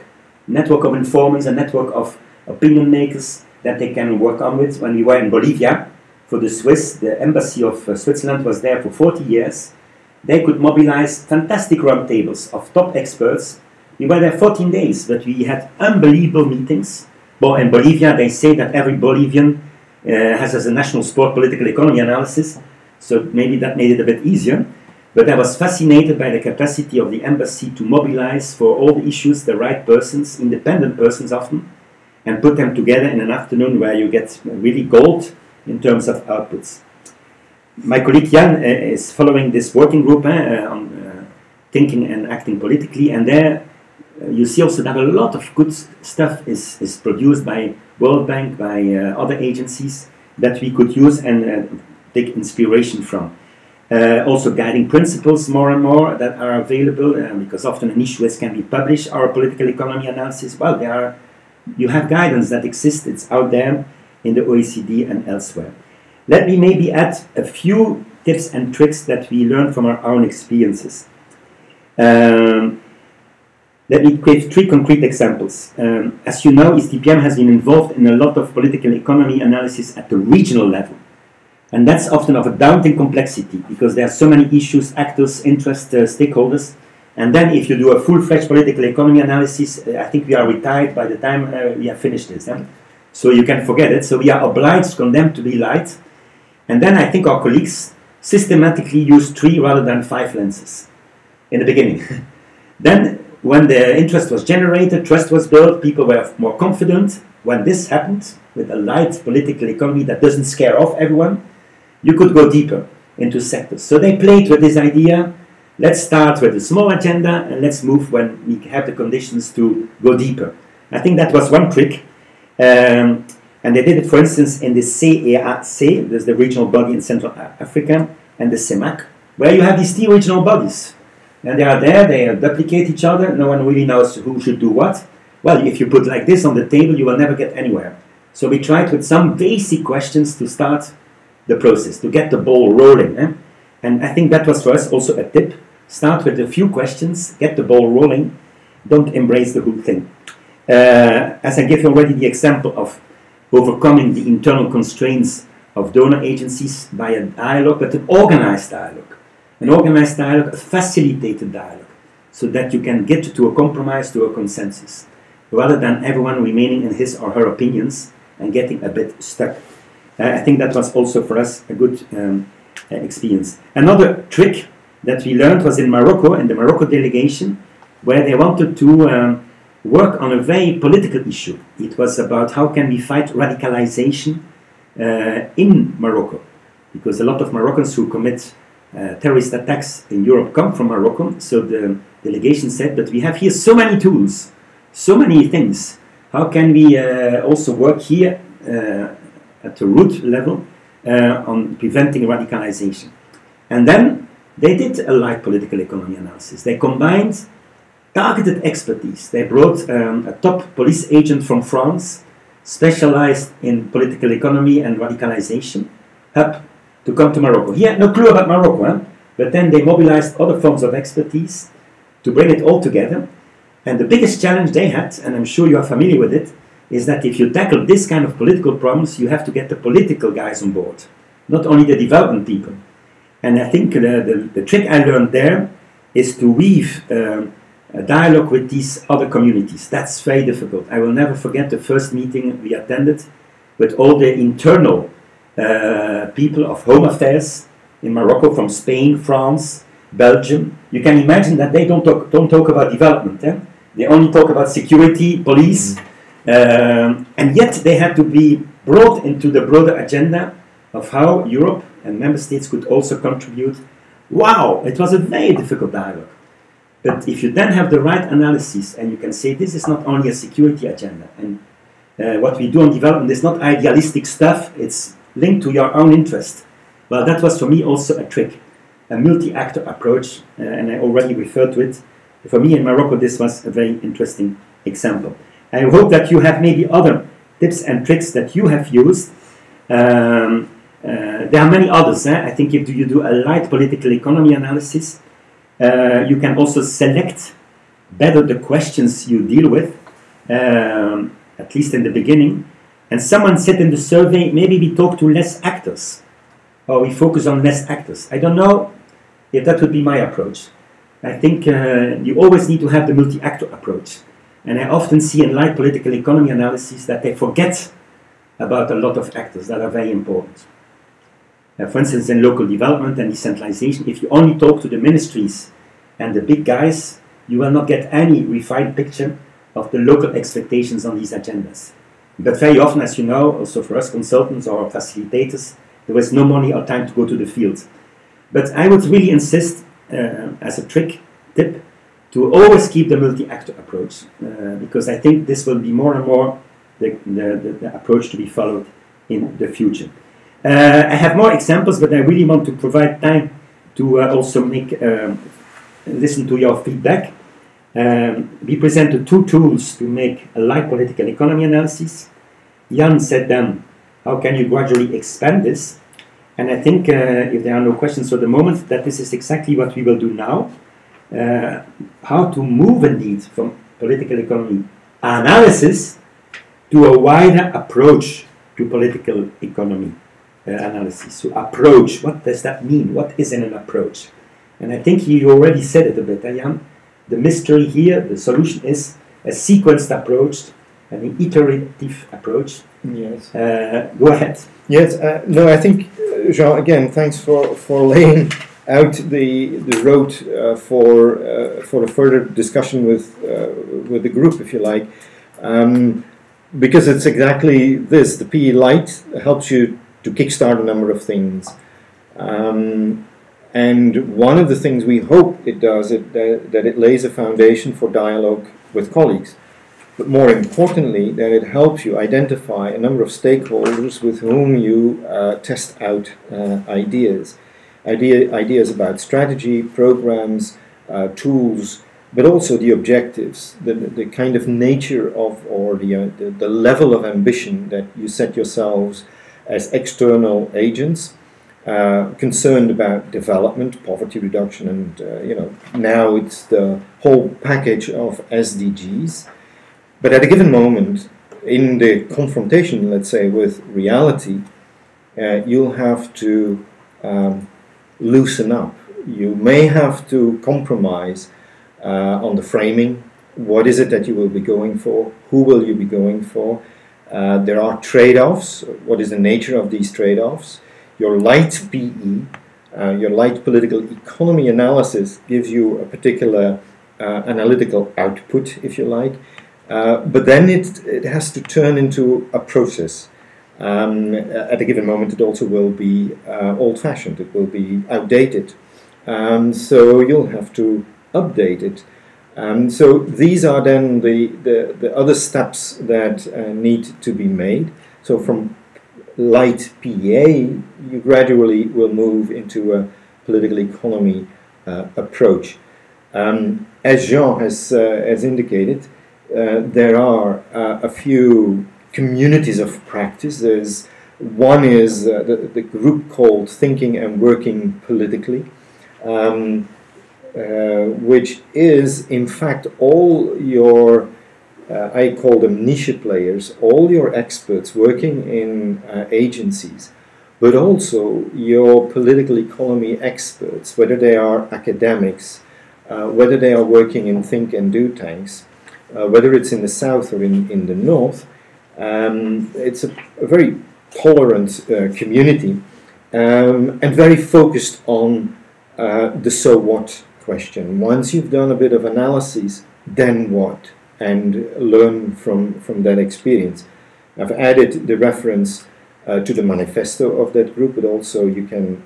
of informants, a network of opinion makers that they can work on with. When we were in Bolivia, for the Swiss, the embassy of Switzerland was there for 40 years. They could mobilize fantastic roundtables of top experts. We were there 14 days, but we had unbelievable meetings. Well, in Bolivia, they say that every Bolivian has as a national sport political economy analysis, so maybe that made it a bit easier. But I was fascinated by the capacity of the embassy to mobilize for all the issues the right persons, independent persons often, and put them together in an afternoon where you get really gold in terms of outputs. My colleague Jan is following this working group on thinking and acting politically, and there you see also that a lot of good stuff is produced by World Bank, by other agencies that we could use and take inspiration from. Also guiding principles more and more that are available, because often an issue can be published, our political economy analysis. Well, you have guidance that exists, it's out there in the OECD and elsewhere. Let me maybe add a few tips and tricks that we learned from our own experiences. Let me give 3 concrete examples. As you know, ESDPM has been involved in a lot of political economy analysis at the regional level. And that's often of a daunting complexity, because there are so many issues, actors, interest, stakeholders. And then if you do a full-fledged political economy analysis, I think we are retired by the time we have finished this. So you can forget it. So we are obliged, condemned to be light. And then I think our colleagues systematically use 3 rather than 5 lenses in the beginning. Then when the interest was generated, trust was built, people were more confident. When this happened, with a light political economy that doesn't scare off everyone, you could go deeper into sectors. So they played with this idea, let's start with a small agenda and let's move when we have the conditions to go deeper. I think that was one trick. And they did it, for instance, in the CEAC, there's the regional body in Central Africa, and the CEMAC, where you have these 3 regional bodies. And they are there, they duplicate each other, no one really knows who should do what. Well, if you put like this on the table, you will never get anywhere. So we tried with some basic questions to start the process, to get the ball rolling. And I think that was for us also a tip. Start with a few questions, get the ball rolling, don't embrace the whole thing. As I gave already the example of overcoming the internal constraints of donor agencies by a dialogue, but an organized dialogue. An organized dialogue, a facilitated dialogue, so that you can get to a compromise, to a consensus, rather than everyone remaining in his or her opinions and getting a bit stuck. I think that was also for us a good experience. Another trick that we learned was in Morocco, in the Morocco delegation, where they wanted to work on a very political issue. It was about how can we fight radicalization in Morocco, because a lot of Moroccans who commit terrorist attacks in Europe come from Morocco. So the delegation said, but we have here so many tools, so many things. How can we also work here at the root level on preventing radicalization? And then they did a light political economy analysis. They combined targeted expertise. They brought a top police agent from France, specialized in political economy and radicalization, up to come to Morocco. He had no clue about Morocco, but then they mobilized other forms of expertise to bring it all together. And the biggest challenge they had, and I'm sure you are familiar with it, is that if you tackle this kind of political problems, you have to get the political guys on board, not only the development people. And I think the trick I learned there is to weave a dialogue with these other communities. That's very difficult. I will never forget the first meeting we attended with all the internal people of Home Affairs in Morocco, from Spain, France, Belgium. You can imagine that they don't talk about development. They only talk about security, police, and yet they had to be brought into the broader agenda of how Europe and member states could also contribute. Wow, it was a very difficult dialogue. But if you then have the right analysis and you can say this is not only a security agenda, and what we do on development is not idealistic stuff, it's linked to your own interest. Well, that was for me also a trick, a multi-actor approach, and I already referred to it. For me in Morocco, this was a very interesting example. I hope that you have maybe other tips and tricks that you have used. There are many others. I think if you do a light political economy analysis, you can also select better the questions you deal with, at least in the beginning. And someone said in the survey, maybe we talk to less actors, or we focus on less actors. I don't know if that would be my approach. I think you always need to have the multi-actor approach. And I often see in light political economy analysis that they forget about a lot of actors that are very important. For instance, in local development and decentralization, if you only talk to the ministries and the big guys, you will not get any refined picture of the local expectations on these agendas. But very often, as you know, also for us consultants or facilitators, there was no money or time to go to the field. But I would really insist, as a tip, to always keep the multi-actor approach, because I think this will be more and more the approach to be followed in the future. I have more examples, but I really want to provide time to also listen to your feedback. We presented 2 tools to make a light political economy analysis. Jan said then, how can you gradually expand this? And I think, if there are no questions for the moment, that this is exactly what we will do now. How to move indeed from political economy analysis to a wider approach to political economy analysis. So approach, what does that mean? What is an approach? And I think you already said it a bit, Jan. The mystery here, the solution is a sequenced approach, an iterative approach. Yes. Go ahead. Yes. No, I think, Jean, again, thanks for laying out the road for a further discussion with the group, if you like, because it's exactly this. The PE Lite helps you to kickstart a number of things. And one of the things we hope it does, that it lays a foundation for dialogue with colleagues. But more importantly, that it helps you identify a number of stakeholders with whom you test out ideas. Ideas about strategy, programs, tools, but also the objectives, the kind of nature of, or the level of ambition that you set yourselves as external agents. Concerned about development, poverty reduction, and now it's the whole package of SDGs. But at a given moment, in the confrontation, let's say, with reality, you'll have to loosen up. You may have to compromise on the framing. What is it that you will be going for? Who will you be going for? There are trade-offs. What is the nature of these trade-offs? Your light PE, your light political economy analysis gives you a particular analytical output, if you like, but then it has to turn into a process. At a given moment, it also will be old-fashioned, it will be outdated, so you'll have to update it. So these are then the other steps that need to be made. So from light PEA, you gradually will move into a political economy approach. As Jean has indicated, there are a few communities of practice. One is the group called Thinking and Working Politically, which is in fact all your I call them niche players, all your experts working in agencies, but also your political economy experts, whether they are academics, whether they are working in think and do tanks, whether it's in the south or in the north. It's a very tolerant community and very focused on the so what question. Once you've done a bit of analysis, then what? And learn from that experience. I've added the reference to the manifesto of that group, but also you can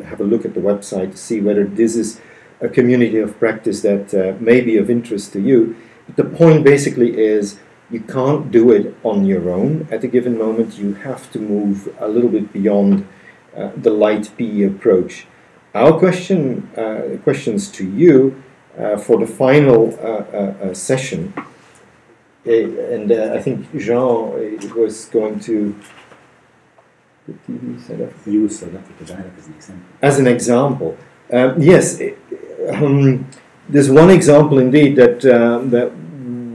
have a look at the website to see whether this is a community of practice that may be of interest to you. But the point basically is you can't do it on your own. At a given moment, you have to move a little bit beyond the light PE approach. Our questions to you for the final session, and I think Jean was going to use South Africa dialogue as an example. As an example, yes, there's one example indeed that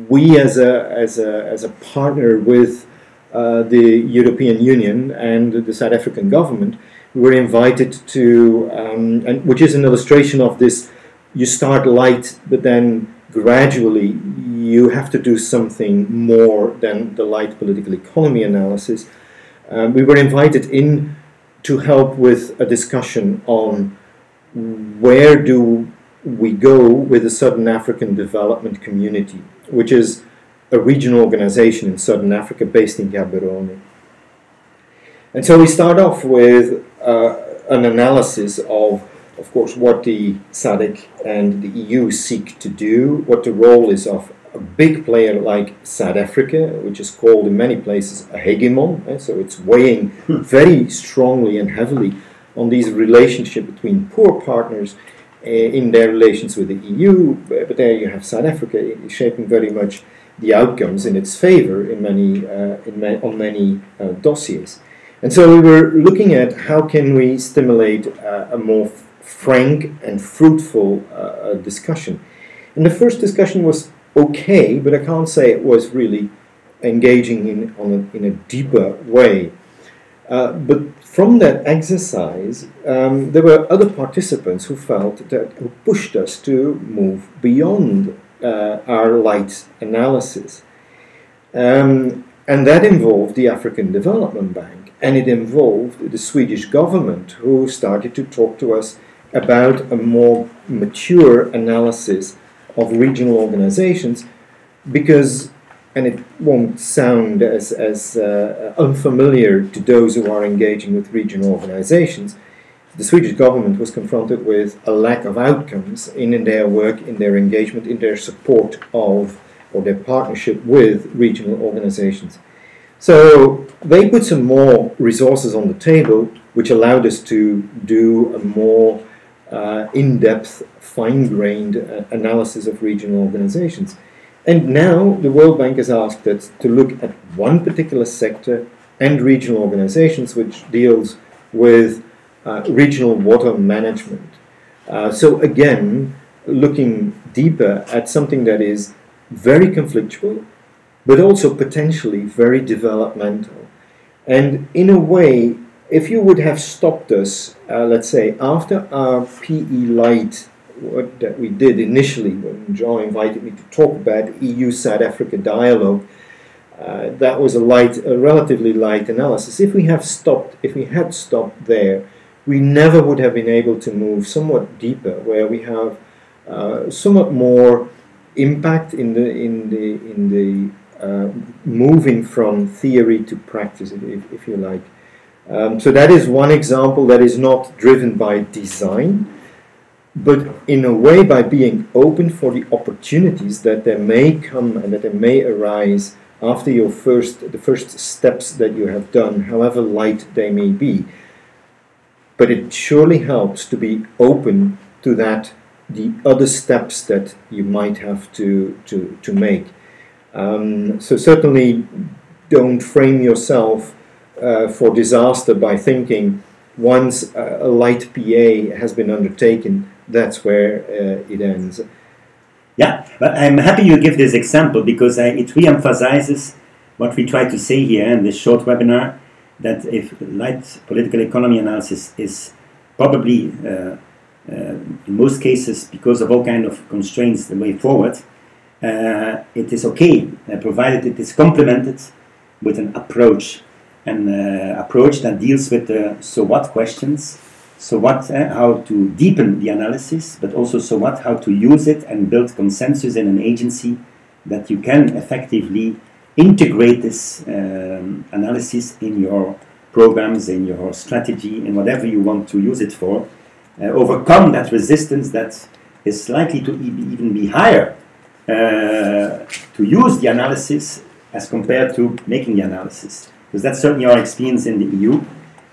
we as a partner with the European Union and the South African government were invited to, and which is an illustration of this. You start light, but then gradually you have to do something more than the light political economy analysis. We were invited in to help with a discussion on where do we go with the Southern African Development Community, which is a regional organization in Southern Africa based in Gaborone. And so we start off with an analysis of course, what the SADC and the EU seek to do, what the role is of a big player like South Africa, which is called in many places a hegemon, so it's weighing very strongly and heavily on these relationships between poor partners in their relations with the EU, but there you have South Africa shaping very much the outcomes in its favor in on many dossiers. And so we were looking at how can we stimulate a more frank and fruitful discussion. And the first discussion was okay, but I can't say it was really engaging in a deeper way. But from that exercise, there were other participants who who pushed us to move beyond our light analysis. And that involved the African Development Bank, and it involved the Swedish government, who started to talk to us about a more mature analysis of regional organizations, because, and it won't sound as unfamiliar to those who are engaging with regional organizations, the Swedish government was confronted with a lack of outcomes in their work, in their engagement, in their support of, or their partnership with regional organizations. So they put some more resources on the table, which allowed us to do a more in-depth, fine-grained analysis of regional organizations. And now the World Bank has asked us to look at one particular sector and regional organizations, which deals with regional water management. So again, looking deeper at something that is very conflictual, but also potentially very developmental. And in a way, if you would have stopped us, let's say, after our PE Light, what that we did initially when Jean invited me to talk about EU-South Africa dialogue, that was a relatively light analysis. If we had stopped there, we never would have been able to move somewhat deeper, where we have somewhat more impact in the moving from theory to practice, if you like. So that is one example that is not driven by design, but in a way by being open for the opportunities that there may come and that there may arise after the first steps that you have done, however light they may be. But it surely helps to be open to the other steps that you might have to make. So certainly don't frame yourself for disaster by thinking once a light PA has been undertaken, that's where it ends. Yeah, but I'm happy you give this example, because it re-emphasizes what we try to say here in this short webinar, that if light political economy analysis is probably, in most cases, because of all kinds of constraints, the way forward, it is okay, provided it is complemented with an approach that deals with the so what questions, so what, how to deepen the analysis, but also so what, how to use it and build consensus in an agency that you can effectively integrate this analysis in your programs, in your strategy, in whatever you want to use it for, overcome that resistance that is likely to even be higher to use the analysis as compared to making the analysis. Because that's certainly our experience in the EU.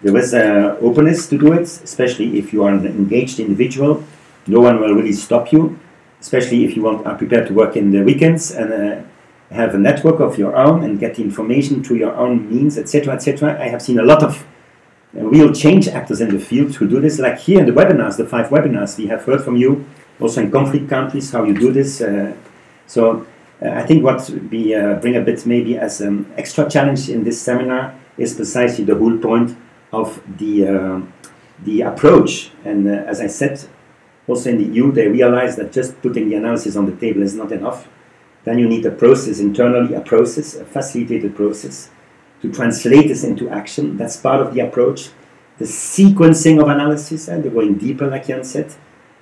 There is openness to do it, especially if you are an engaged individual. No one will really stop you, especially if you are prepared to work in the weekends and have a network of your own and get the information through your own means, etc., etc. I have seen a lot of real change actors in the field who do this, like here in the webinars, the 5 webinars. We have heard from you, also in conflict countries, how you do this. I think what we bring a bit maybe as an extra challenge in this seminar is precisely the whole point of the approach. And as I said, also in the EU, they realize that just putting the analysis on the table is not enough. Then you need a process internally, a facilitated process, to translate this into action. That's part of the approach. The sequencing of analysis, and going deeper, like Jan said.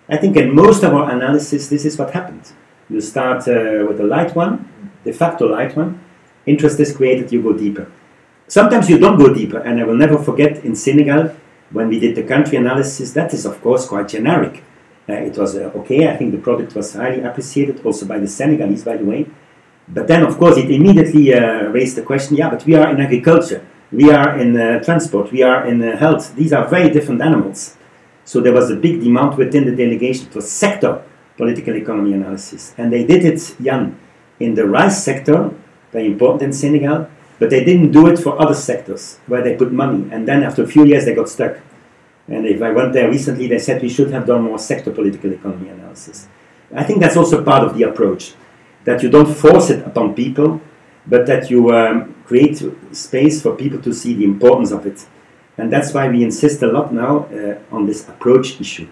I think in most of our analysis, this is what happened. You start with a light one, de facto light one. Interest is created, you go deeper. Sometimes you don't go deeper, and I will never forget in Senegal, when we did the country analysis, that is of course quite generic. It was okay, I think the product was highly appreciated, also by the Senegalese, by the way. But then, of course, it immediately raised the question, yeah, but we are in agriculture, we are in transport, we are in health. These are very different animals. So there was a big demand within the delegation for sector political economy analysis. And they did it, Jan, in the rice sector, very important in Senegal, but they didn't do it for other sectors where they put money. And then after a few years, they got stuck. And if I went there recently, they said we should have done more sector political economy analysis. I think that's also part of the approach, that you don't force it upon people, but that you create space for people to see the importance of it. And that's why we insist a lot now on this approach issue.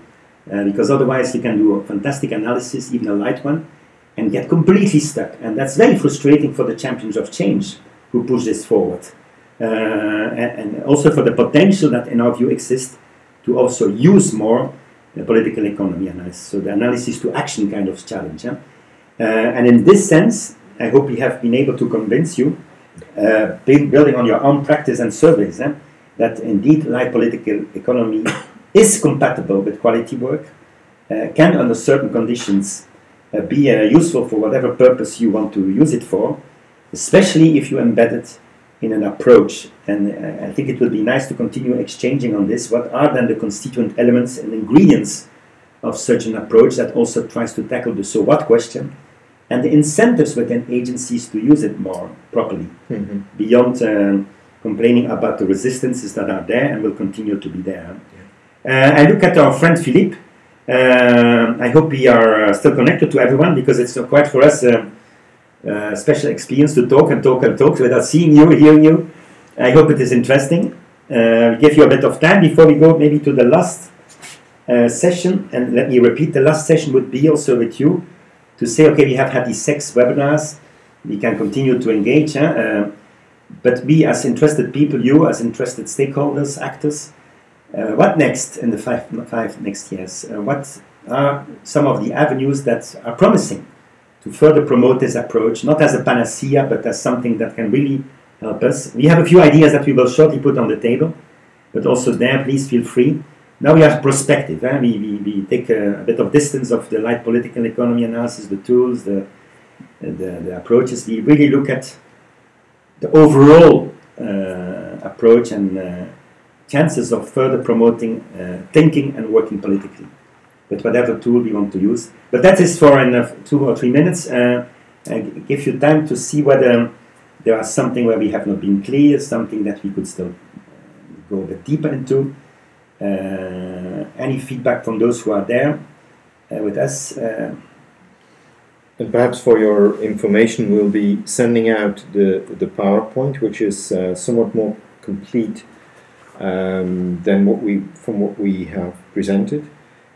Because otherwise you can do a fantastic analysis, even a light one, and get completely stuck. And that's very frustrating for the champions of change who push this forward. And also for the potential that in our view exists to also use more the political economy analysis. So the analysis to action kind of challenge. And in this sense, I hope we have been able to convince you, building on your own practice and surveys, that indeed light political economy is compatible with quality work, can under certain conditions be useful for whatever purpose you want to use it for, especially if you embed it in an approach. And I think it will be nice to continue exchanging on this. What are then the constituent elements and ingredients of such an approach that also tries to tackle the so what question, and the incentives within agencies to use it more properly, beyond complaining about the resistances that are there and will continue to be there. I look at our friend Philipp. I hope we are still connected to everyone, because it's quite for us a special experience to talk and talk and talk without seeing you, hearing you. I hope it is interesting. We give you a bit of time before we go maybe to the last session. And let me repeat, the last session would be also with you to say, okay, we have had these 6 webinars. We can continue to engage. But we as interested people, you as interested stakeholders, actors, what next in the five next years? What are some of the avenues that are promising to further promote this approach, not as a panacea, but as something that can really help us? We have a few ideas that we will shortly put on the table, but also there, please feel free. Now we have perspective. We take a bit of distance of the light political economy analysis, the tools, the approaches. We really look at the overall approach and chances of further promoting thinking and working politically with whatever tool we want to use. But that is for in 2 or 3 minutes. I give you time to see whether there are something where we have not been clear, something that we could still go a bit deeper into. Any feedback from those who are there with us? And perhaps for your information, we'll be sending out the PowerPoint, which is somewhat more complete than what we have presented.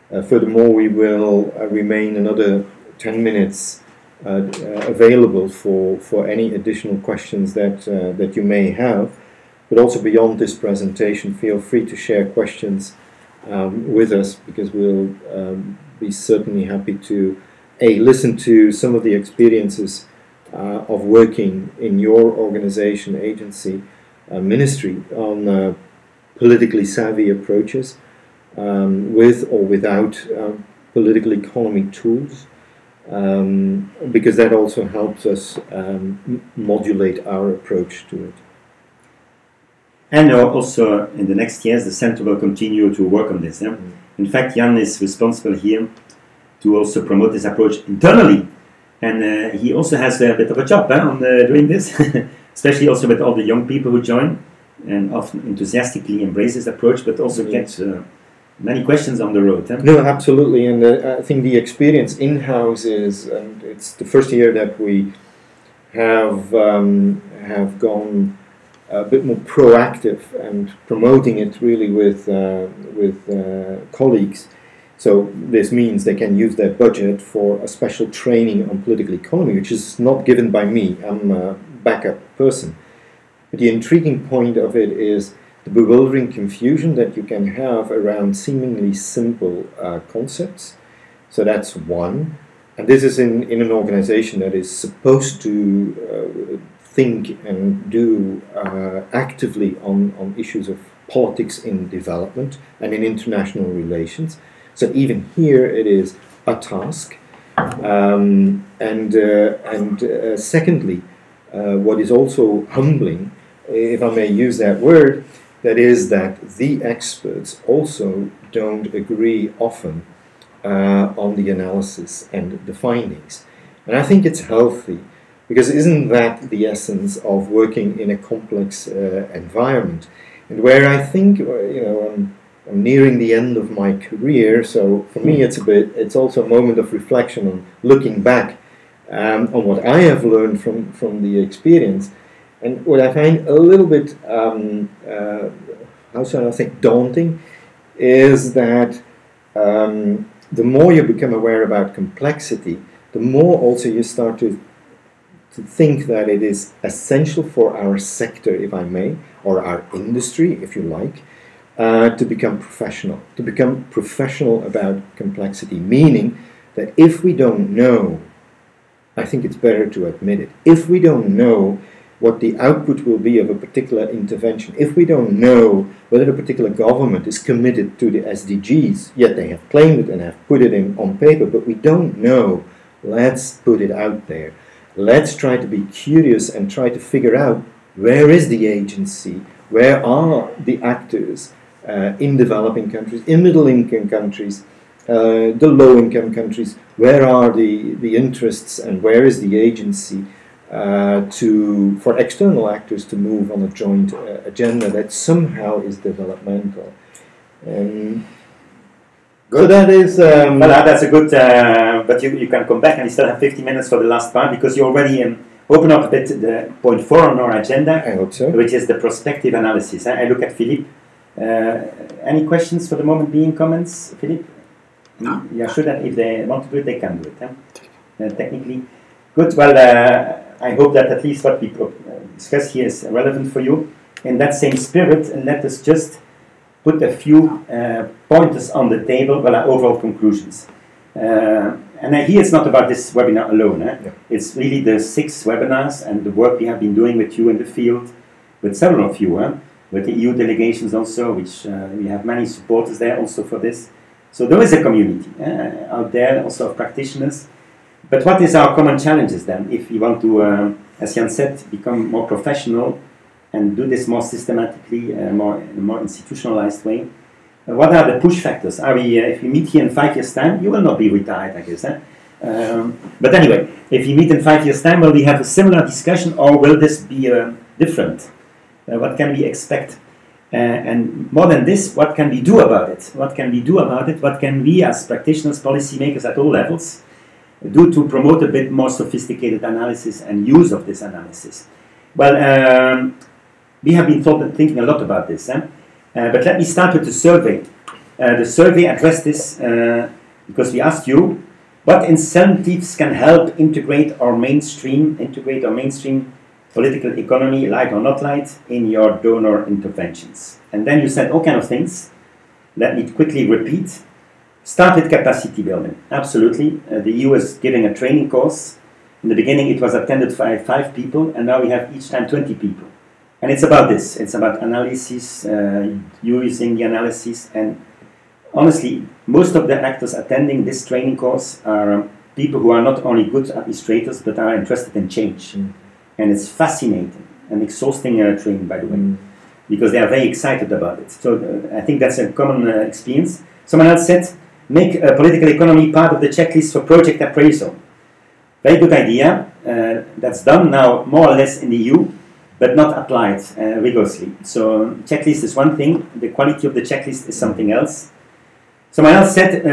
Furthermore, we will remain another 10 minutes available for any additional questions that you may have. But also beyond this presentation, feel free to share questions with us, because we'll be certainly happy to listen to some of the experiences of working in your organization, agency, ministry on politically savvy approaches with or without political economy tools, because that also helps us modulate our approach to it. And also in the next years, the center will continue to work on this. Yeah? In fact, Jan is responsible here to also promote this approach internally. And he also has a bit of a job on doing this, especially also with all the young people who join and often enthusiastically embrace this approach, but also get many questions on the road. No, absolutely. And I think the experience in-house is, and it's the first year that we have gone a bit more proactive and promoting it really with colleagues. So this means they can use their budget for a special training on political economy, which is not given by me. I'm a backup person. But the intriguing point of it is the bewildering confusion that you can have around seemingly simple concepts. So that's one. And this is in an organization that is supposed to think and do actively on issues of politics in development and in international relations. So even here it is a task. Secondly, what is also humbling, if I may use that word, that is that the experts also don't agree often on the analysis and the findings. And I think it's healthy, because isn't that the essence of working in a complex environment? And where I think, I'm nearing the end of my career, so for me it's also a moment of reflection on looking back on what I have learned from the experience. And what I find a little bit, how shall I think, daunting, is that the more you become aware about complexity, the more also you start to think that it is essential for our sector, if I may, or our industry, if you like, to become professional about complexity, meaning that if we don't know, I think it's better to admit it, if we don't know what the output will be of a particular intervention, if we don't know whether a particular government is committed to the SDGs, yet they have claimed it and have put it on paper, but we don't know, let's put it out there. Let's try to be curious and try to figure out where is the agency, where are the actors in developing countries, in middle-income countries, the low-income countries, where are the interests and where is the agency for external actors to move on a joint agenda that somehow is developmental. So that is... well, that's a good... but you can come back and we still have 50 minutes for the last part, because you already open up a bit the point 4 on our agenda, I hope so. Which is the prospective analysis. I look at Philipp. Any questions for the moment being, comments, Philipp? No. Yeah, sure that if they want to do it, they can do it. Technically. Good. Well, I hope that at least what we discuss here is relevant for you. In that same spirit, let us just put a few pointers on the table, well, our overall conclusions. And here it's not about this webinar alone. Yeah. It's really the 6 webinars and the work we have been doing with you in the field, with several of you, with the EU delegations also, which we have many supporters there also for this. So there is a community out there also of practitioners. But what is our common challenges then, if we want to, as Jan said, become more professional and do this more systematically, in a more institutionalized way? What are the push factors? Are we, if we meet here in 5 years' time, you will not be retired, I guess. But anyway, if you meet in 5 years' time, will we have a similar discussion, or will this be different? What can we expect? And more than this, what can we do about it? What can we do about it? What can we, as practitioners, policymakers at all levels, do to promote a bit more sophisticated analysis and use of this analysis? Well, we have been thinking a lot about this. But let me start with the survey. The survey addressed this because we asked you what incentives can help integrate our mainstream political economy, light or not light, in your donor interventions. And then you said all kind of things. Let me quickly repeat. Start with capacity building. Absolutely. The EU is giving a training course. In the beginning it was attended by 5 people, and now we have each time 20 people. And it's about this. It's about analysis, using the analysis. And honestly, most of the actors attending this training course are people who are not only good administrators but are interested in change. And it's fascinating and exhausting training, by the way, because they are very excited about it. So I think that's a common experience. Someone else said, make political economy part of the checklist for project appraisal. Very good idea. That's done now more or less in the EU, but not applied rigorously. So checklist is one thing, the quality of the checklist is something else. Someone else said,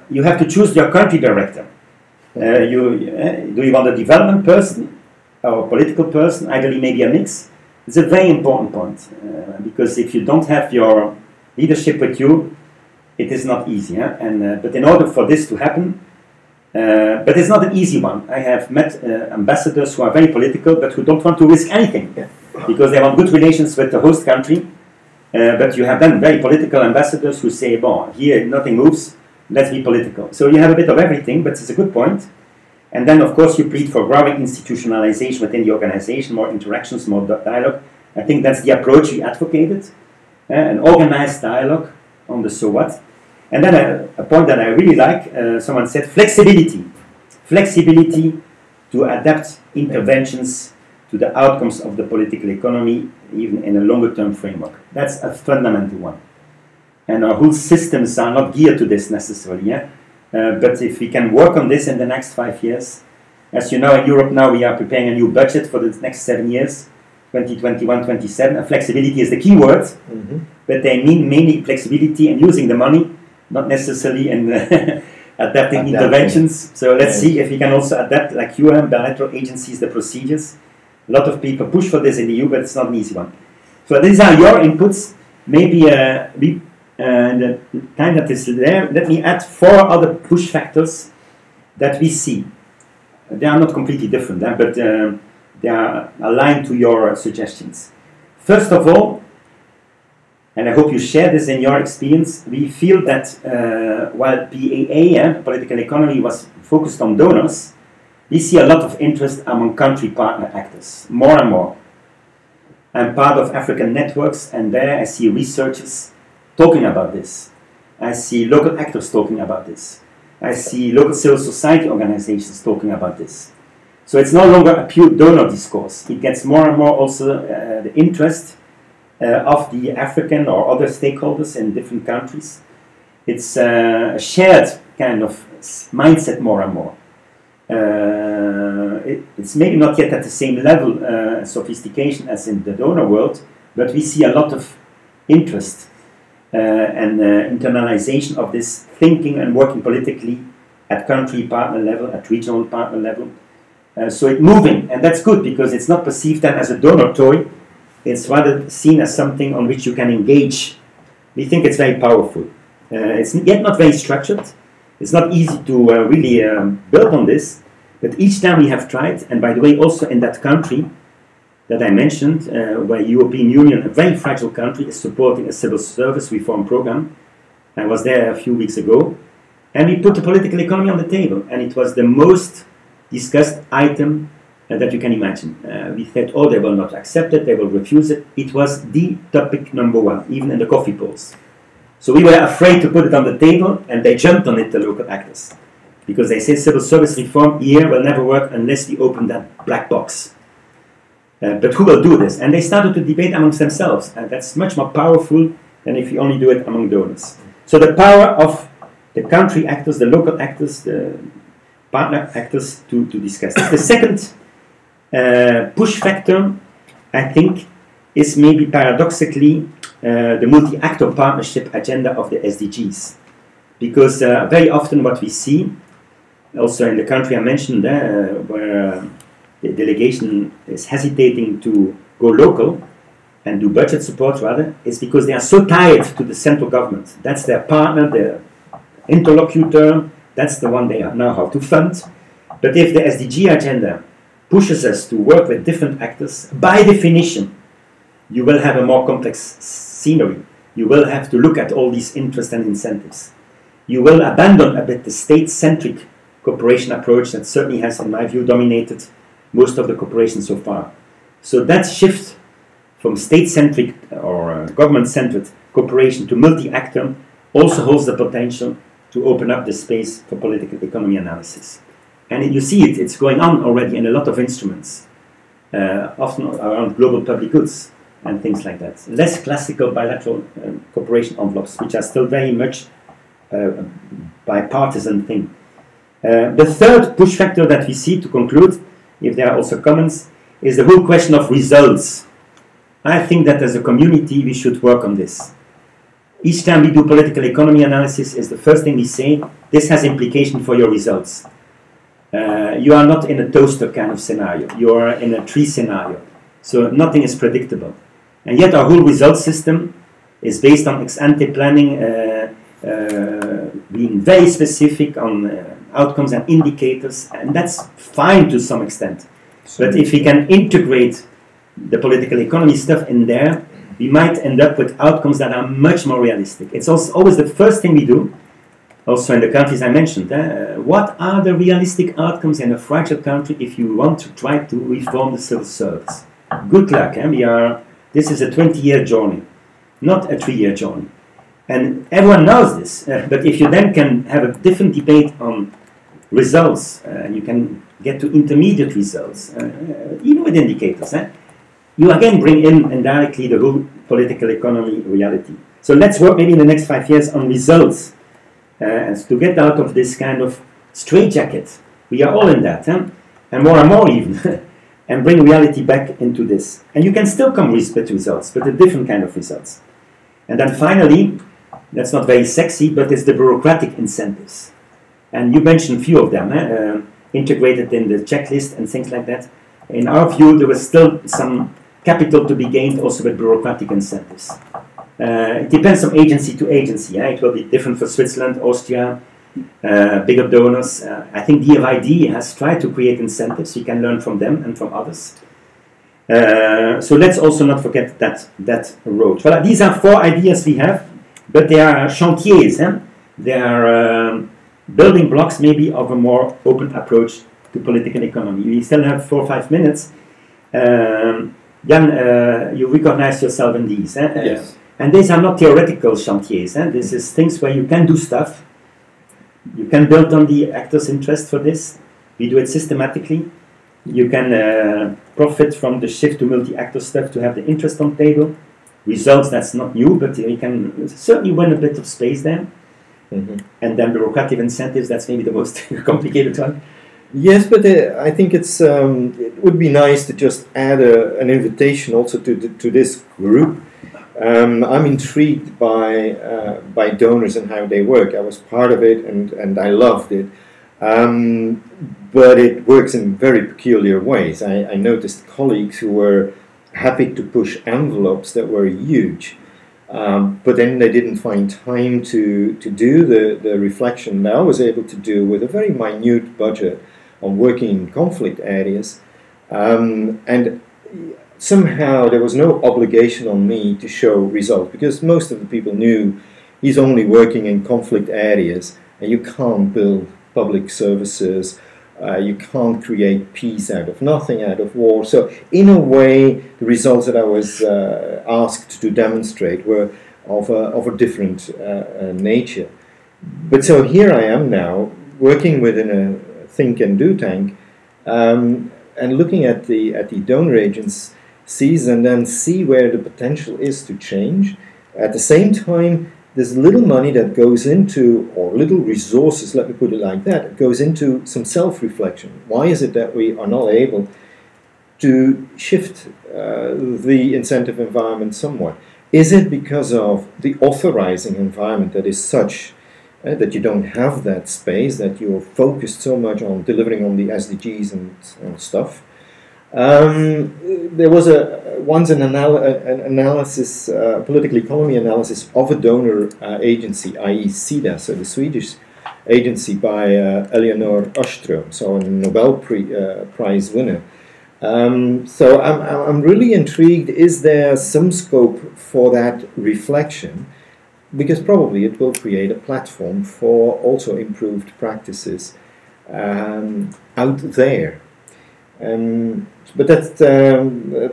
you have to choose your country director. Do you want a development person or a political person? Ideally maybe a mix. It's a very important point, because if you don't have your leadership with you, it is not easy. But in order for this to happen, but it's not an easy one. I have met ambassadors who are very political, but who don't want to risk anything, because they want good relations with the host country. But you have then very political ambassadors who say, bon, here nothing moves, let's be political. So you have a bit of everything, but it's a good point. And then, of course, you plead for growing institutionalization within the organization, more interactions, more dialogue. I think that's the approach we advocated, an organized dialogue on the so what. And then a point that I really like, someone said flexibility. Flexibility to adapt interventions to the outcomes of the political economy, even in a longer term framework. That's a fundamental one. And our whole systems are not geared to this necessarily. But if we can work on this in the next 5 years, as you know, in Europe now we are preparing a new budget for the next 7 years, 2021-27. Flexibility is the key word, but they mean mainly flexibility and using the money, not necessarily in adapting interventions. So let's see if we can also adapt, like bilateral agencies, the procedures. A lot of people push for this in the EU, but it's not an easy one. So these are your inputs. Maybe the time that is there, let me add 4 other push factors that we see. They are not completely different, but they are aligned to your suggestions. First of all, and I hope you share this in your experience, we feel that while PAA, political economy, was focused on donors, we see a lot of interest among country partner actors, more and more. I'm part of African networks, and there I see researchers talking about this. I see local actors talking about this. I see local civil society organizations talking about this. So it's no longer a pure donor discourse. It gets more and more also the interest of the African or other stakeholders in different countries. It's a shared kind of mindset more and more. It's maybe not yet at the same level sophistication as in the donor world, but we see a lot of interest and internalization of this thinking and working politically at country partner level, at regional partner level. So it's moving, and that's good because it's not perceived then as a donor toy. It's rather seen as something on which you can engage. We think it's very powerful. It's yet not very structured. It's not easy to really build on this, but each time we have tried, and by the way, also in that country that I mentioned, where European Union, a very fragile country, is supporting a civil service reform program. I was there a few weeks ago, and we put the political economy on the table, and it was the most discussed item that you can imagine. We said, oh, they will not accept it, they will refuse it. It was the topic number 1, even in the coffee polls. So we were afraid to put it on the table, and they jumped on it, the local actors. Because they say civil service reform here will never work unless we open that black box. But who will do this? And they started to debate amongst themselves, and that's much more powerful than if you only do it among donors. So the power of the country actors, the local actors, the partner actors to discuss this. The second push factor, I think, is maybe paradoxically the multi-actor partnership agenda of the SDGs. Because very often what we see, also in the country I mentioned, where the delegation is hesitating to go local and do budget support rather, is because they are so tied to the central government. That's their partner, their interlocutor, that's the one they know how to fund. But if the SDG agenda pushes us to work with different actors, by definition, you will have a more complex scenery. You will have to look at all these interests and incentives. You will abandon a bit the state-centric cooperation approach that certainly has, in my view, dominated most of the cooperation so far. So that shift from state-centric or government-centered cooperation to multi-actor also holds the potential to open up the space for political economy analysis. And you see it's going on already in a lot of instruments, often around global public goods and things like that. Less classical bilateral cooperation envelopes, which are still very much bipartisan thing. The third push factor that we see, to conclude, if there are also comments, is the whole question of results. I think that as a community we should work on this. Each time we do political economy analysis, is the first thing we say, this has implication for your results. You are not in a toaster kind of scenario, you are in a tree scenario. So nothing is predictable. And yet our whole result system is based on ex-ante planning, being very specific on outcomes and indicators, and that's fine to some extent. But if we can integrate the political economy stuff in there, we might end up with outcomes that are much more realistic. It's also always the first thing we do, also in the countries I mentioned. What are the realistic outcomes in a fragile country if you want to try to reform the civil service? Good luck. This is a 20-year journey, not a 3-year journey. And everyone knows this, but if you then can have a different debate on results, you can get to intermediate results, even with indicators, you again bring in indirectly the whole political economy reality. So let's work maybe in the next 5 years on results, as to get out of this kind of straitjacket. We are all in that, and more even, and bring reality back into this. And you can still come with results, but a different kind of results. And then finally, that's not very sexy, but it's the bureaucratic incentives. And you mentioned a few of them, integrated in the checklist and things like that. In our view, there was still some capital to be gained also with bureaucratic incentives. It depends from agency to agency. It will be different for Switzerland, Austria, bigger donors. I think DFID has tried to create incentives. You can learn from them and from others. So let's also not forget that road. Well, these are 4 ideas we have, but they are chantiers. They are building blocks maybe of a more open approach to political economy. We still have 4 or 5 minutes. Jan, you recognize yourself in these. Yes. And these are not theoretical chantiers. This is things where you can do stuff. You can build on the actors' interest for this. We do it systematically. You can profit from the shift to multi-actor stuff to have the interest on table. Results, that's not new, but you can certainly win a bit of space there. Mm-hmm. And then bureaucratic incentives, that's maybe the most complicated one. Yes, but I think it would be nice to just add an invitation also to this group. I'm intrigued by donors and how they work. I was part of it and I loved it. But it works in very peculiar ways. I noticed colleagues who were happy to push envelopes that were huge, but then they didn't find time to do the reflection that I was able to do with a very minute budget on working in conflict areas. And somehow there was no obligation on me to show results, because most of the people knew he's only working in conflict areas and you can't build public services, you can't create peace out of nothing, out of war. So in a way, the results that I was asked to demonstrate were of a different nature. But so here I am now, working within a think and do tank, and looking at the donor agencies and then see where the potential is to change. At the same time, there's little money that goes into, or little resources, let me put it like that, goes into some self-reflection. Why is it that we are not able to shift the incentive environment somewhat? Is it because of the authorizing environment that is such that you don't have that space, that you're focused so much on delivering on the SDGs and stuff? There was once an analysis, political economy analysis of a donor agency, i.e. SIDA, so the Swedish agency by Elinor Ostrom, so a Nobel Prize winner. So I'm really intrigued, is there some scope for that reflection? Because probably it will create a platform for also improved practices out there. But that's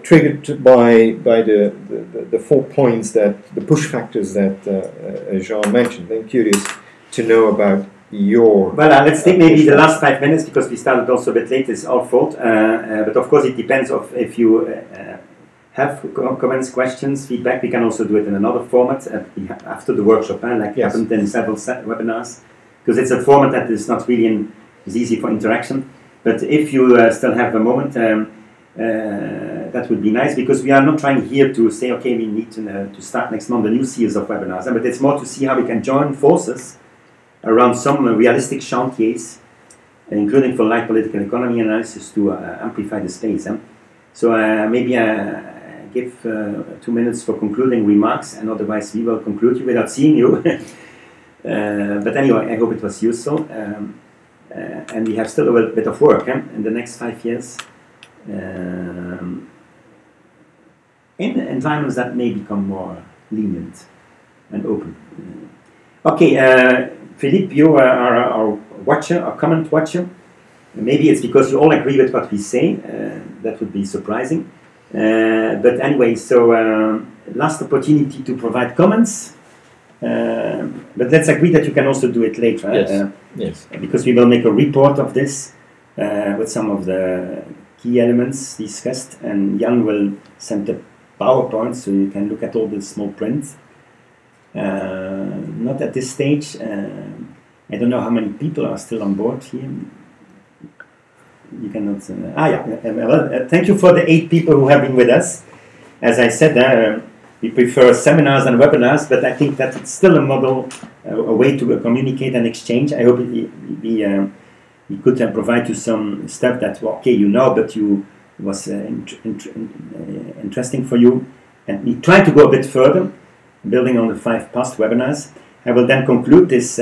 triggered by the 4 points, that the push factors that Jean mentioned. I'm curious to know about your... Well, let's take maybe the last 5 minutes because we started also a bit late. It's our fault. But of course, it depends of if you have comments, questions, feedback. We can also do it in another format after the workshop, like happened in several webinars, because it's a format that is not really is easy for interaction. But if you still have a moment, that would be nice, because we are not trying here to say, okay, we need to start next month a new series of webinars, but it's more to see how we can join forces around some realistic chantiers, including for light political economy analysis, to amplify the space. So maybe give 2 minutes for concluding remarks, and otherwise we will conclude you without seeing you. But anyway, I hope it was useful. And we have still a little bit of work in the next 5 years. In environments that may become more lenient and open. Okay, Philippe, you are our watcher, our comment watcher. Maybe it's because you all agree with what we say. That would be surprising. But anyway, so last opportunity to provide comments. But let's agree that you can also do it later. Yes. Yes. Because we will make a report of this with some of the key elements discussed, and Jan will send the PowerPoint so you can look at all the small print. Not at this stage. I don't know how many people are still on board here. You cannot. Thank you for the 8 people who have been with us. As I said, we prefer seminars and webinars, but I think that it's still a model, a way to communicate and exchange. I hope we could provide you some stuff that, okay, you know, but was interesting for you. And we try to go a bit further, building on the 5 past webinars. I will then conclude this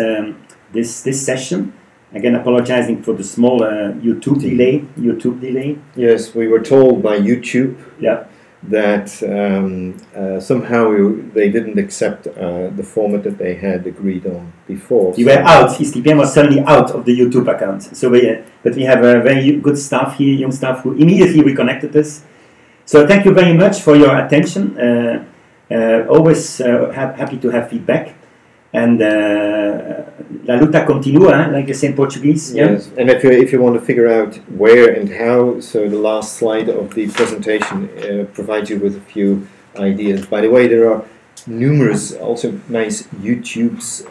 session. Again, apologizing for the small YouTube delay. Yes, we were told by YouTube. Yeah. That somehow they didn't accept the format that they had agreed on before. You were out. EastPM was suddenly out of the YouTube account. So, but we have a very good staff here, young staff, who immediately reconnected us. So thank you very much for your attention. Always happy to have feedback. And la luta continua, like they say in Portuguese. Yes, yeah? And if you want to figure out where and how, so the last slide of the presentation provides you with a few ideas. By the way, there are numerous also nice YouTubes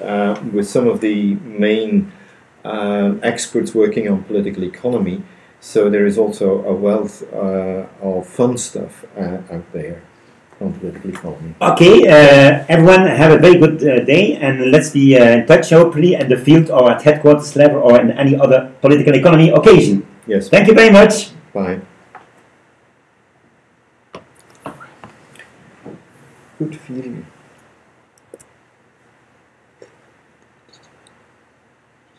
with some of the main experts working on political economy. So there is also a wealth of fun stuff out there on political economy. Okay, everyone have a very good day, and let's be in touch, hopefully, in the field or at headquarters level or in any other political economy occasion. Yes. Thank you very much. Bye. Goed feeling.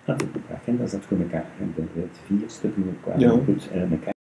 Dat is goed, dat goed elkaar. 4 stukken met elkaar. Ja. Goed,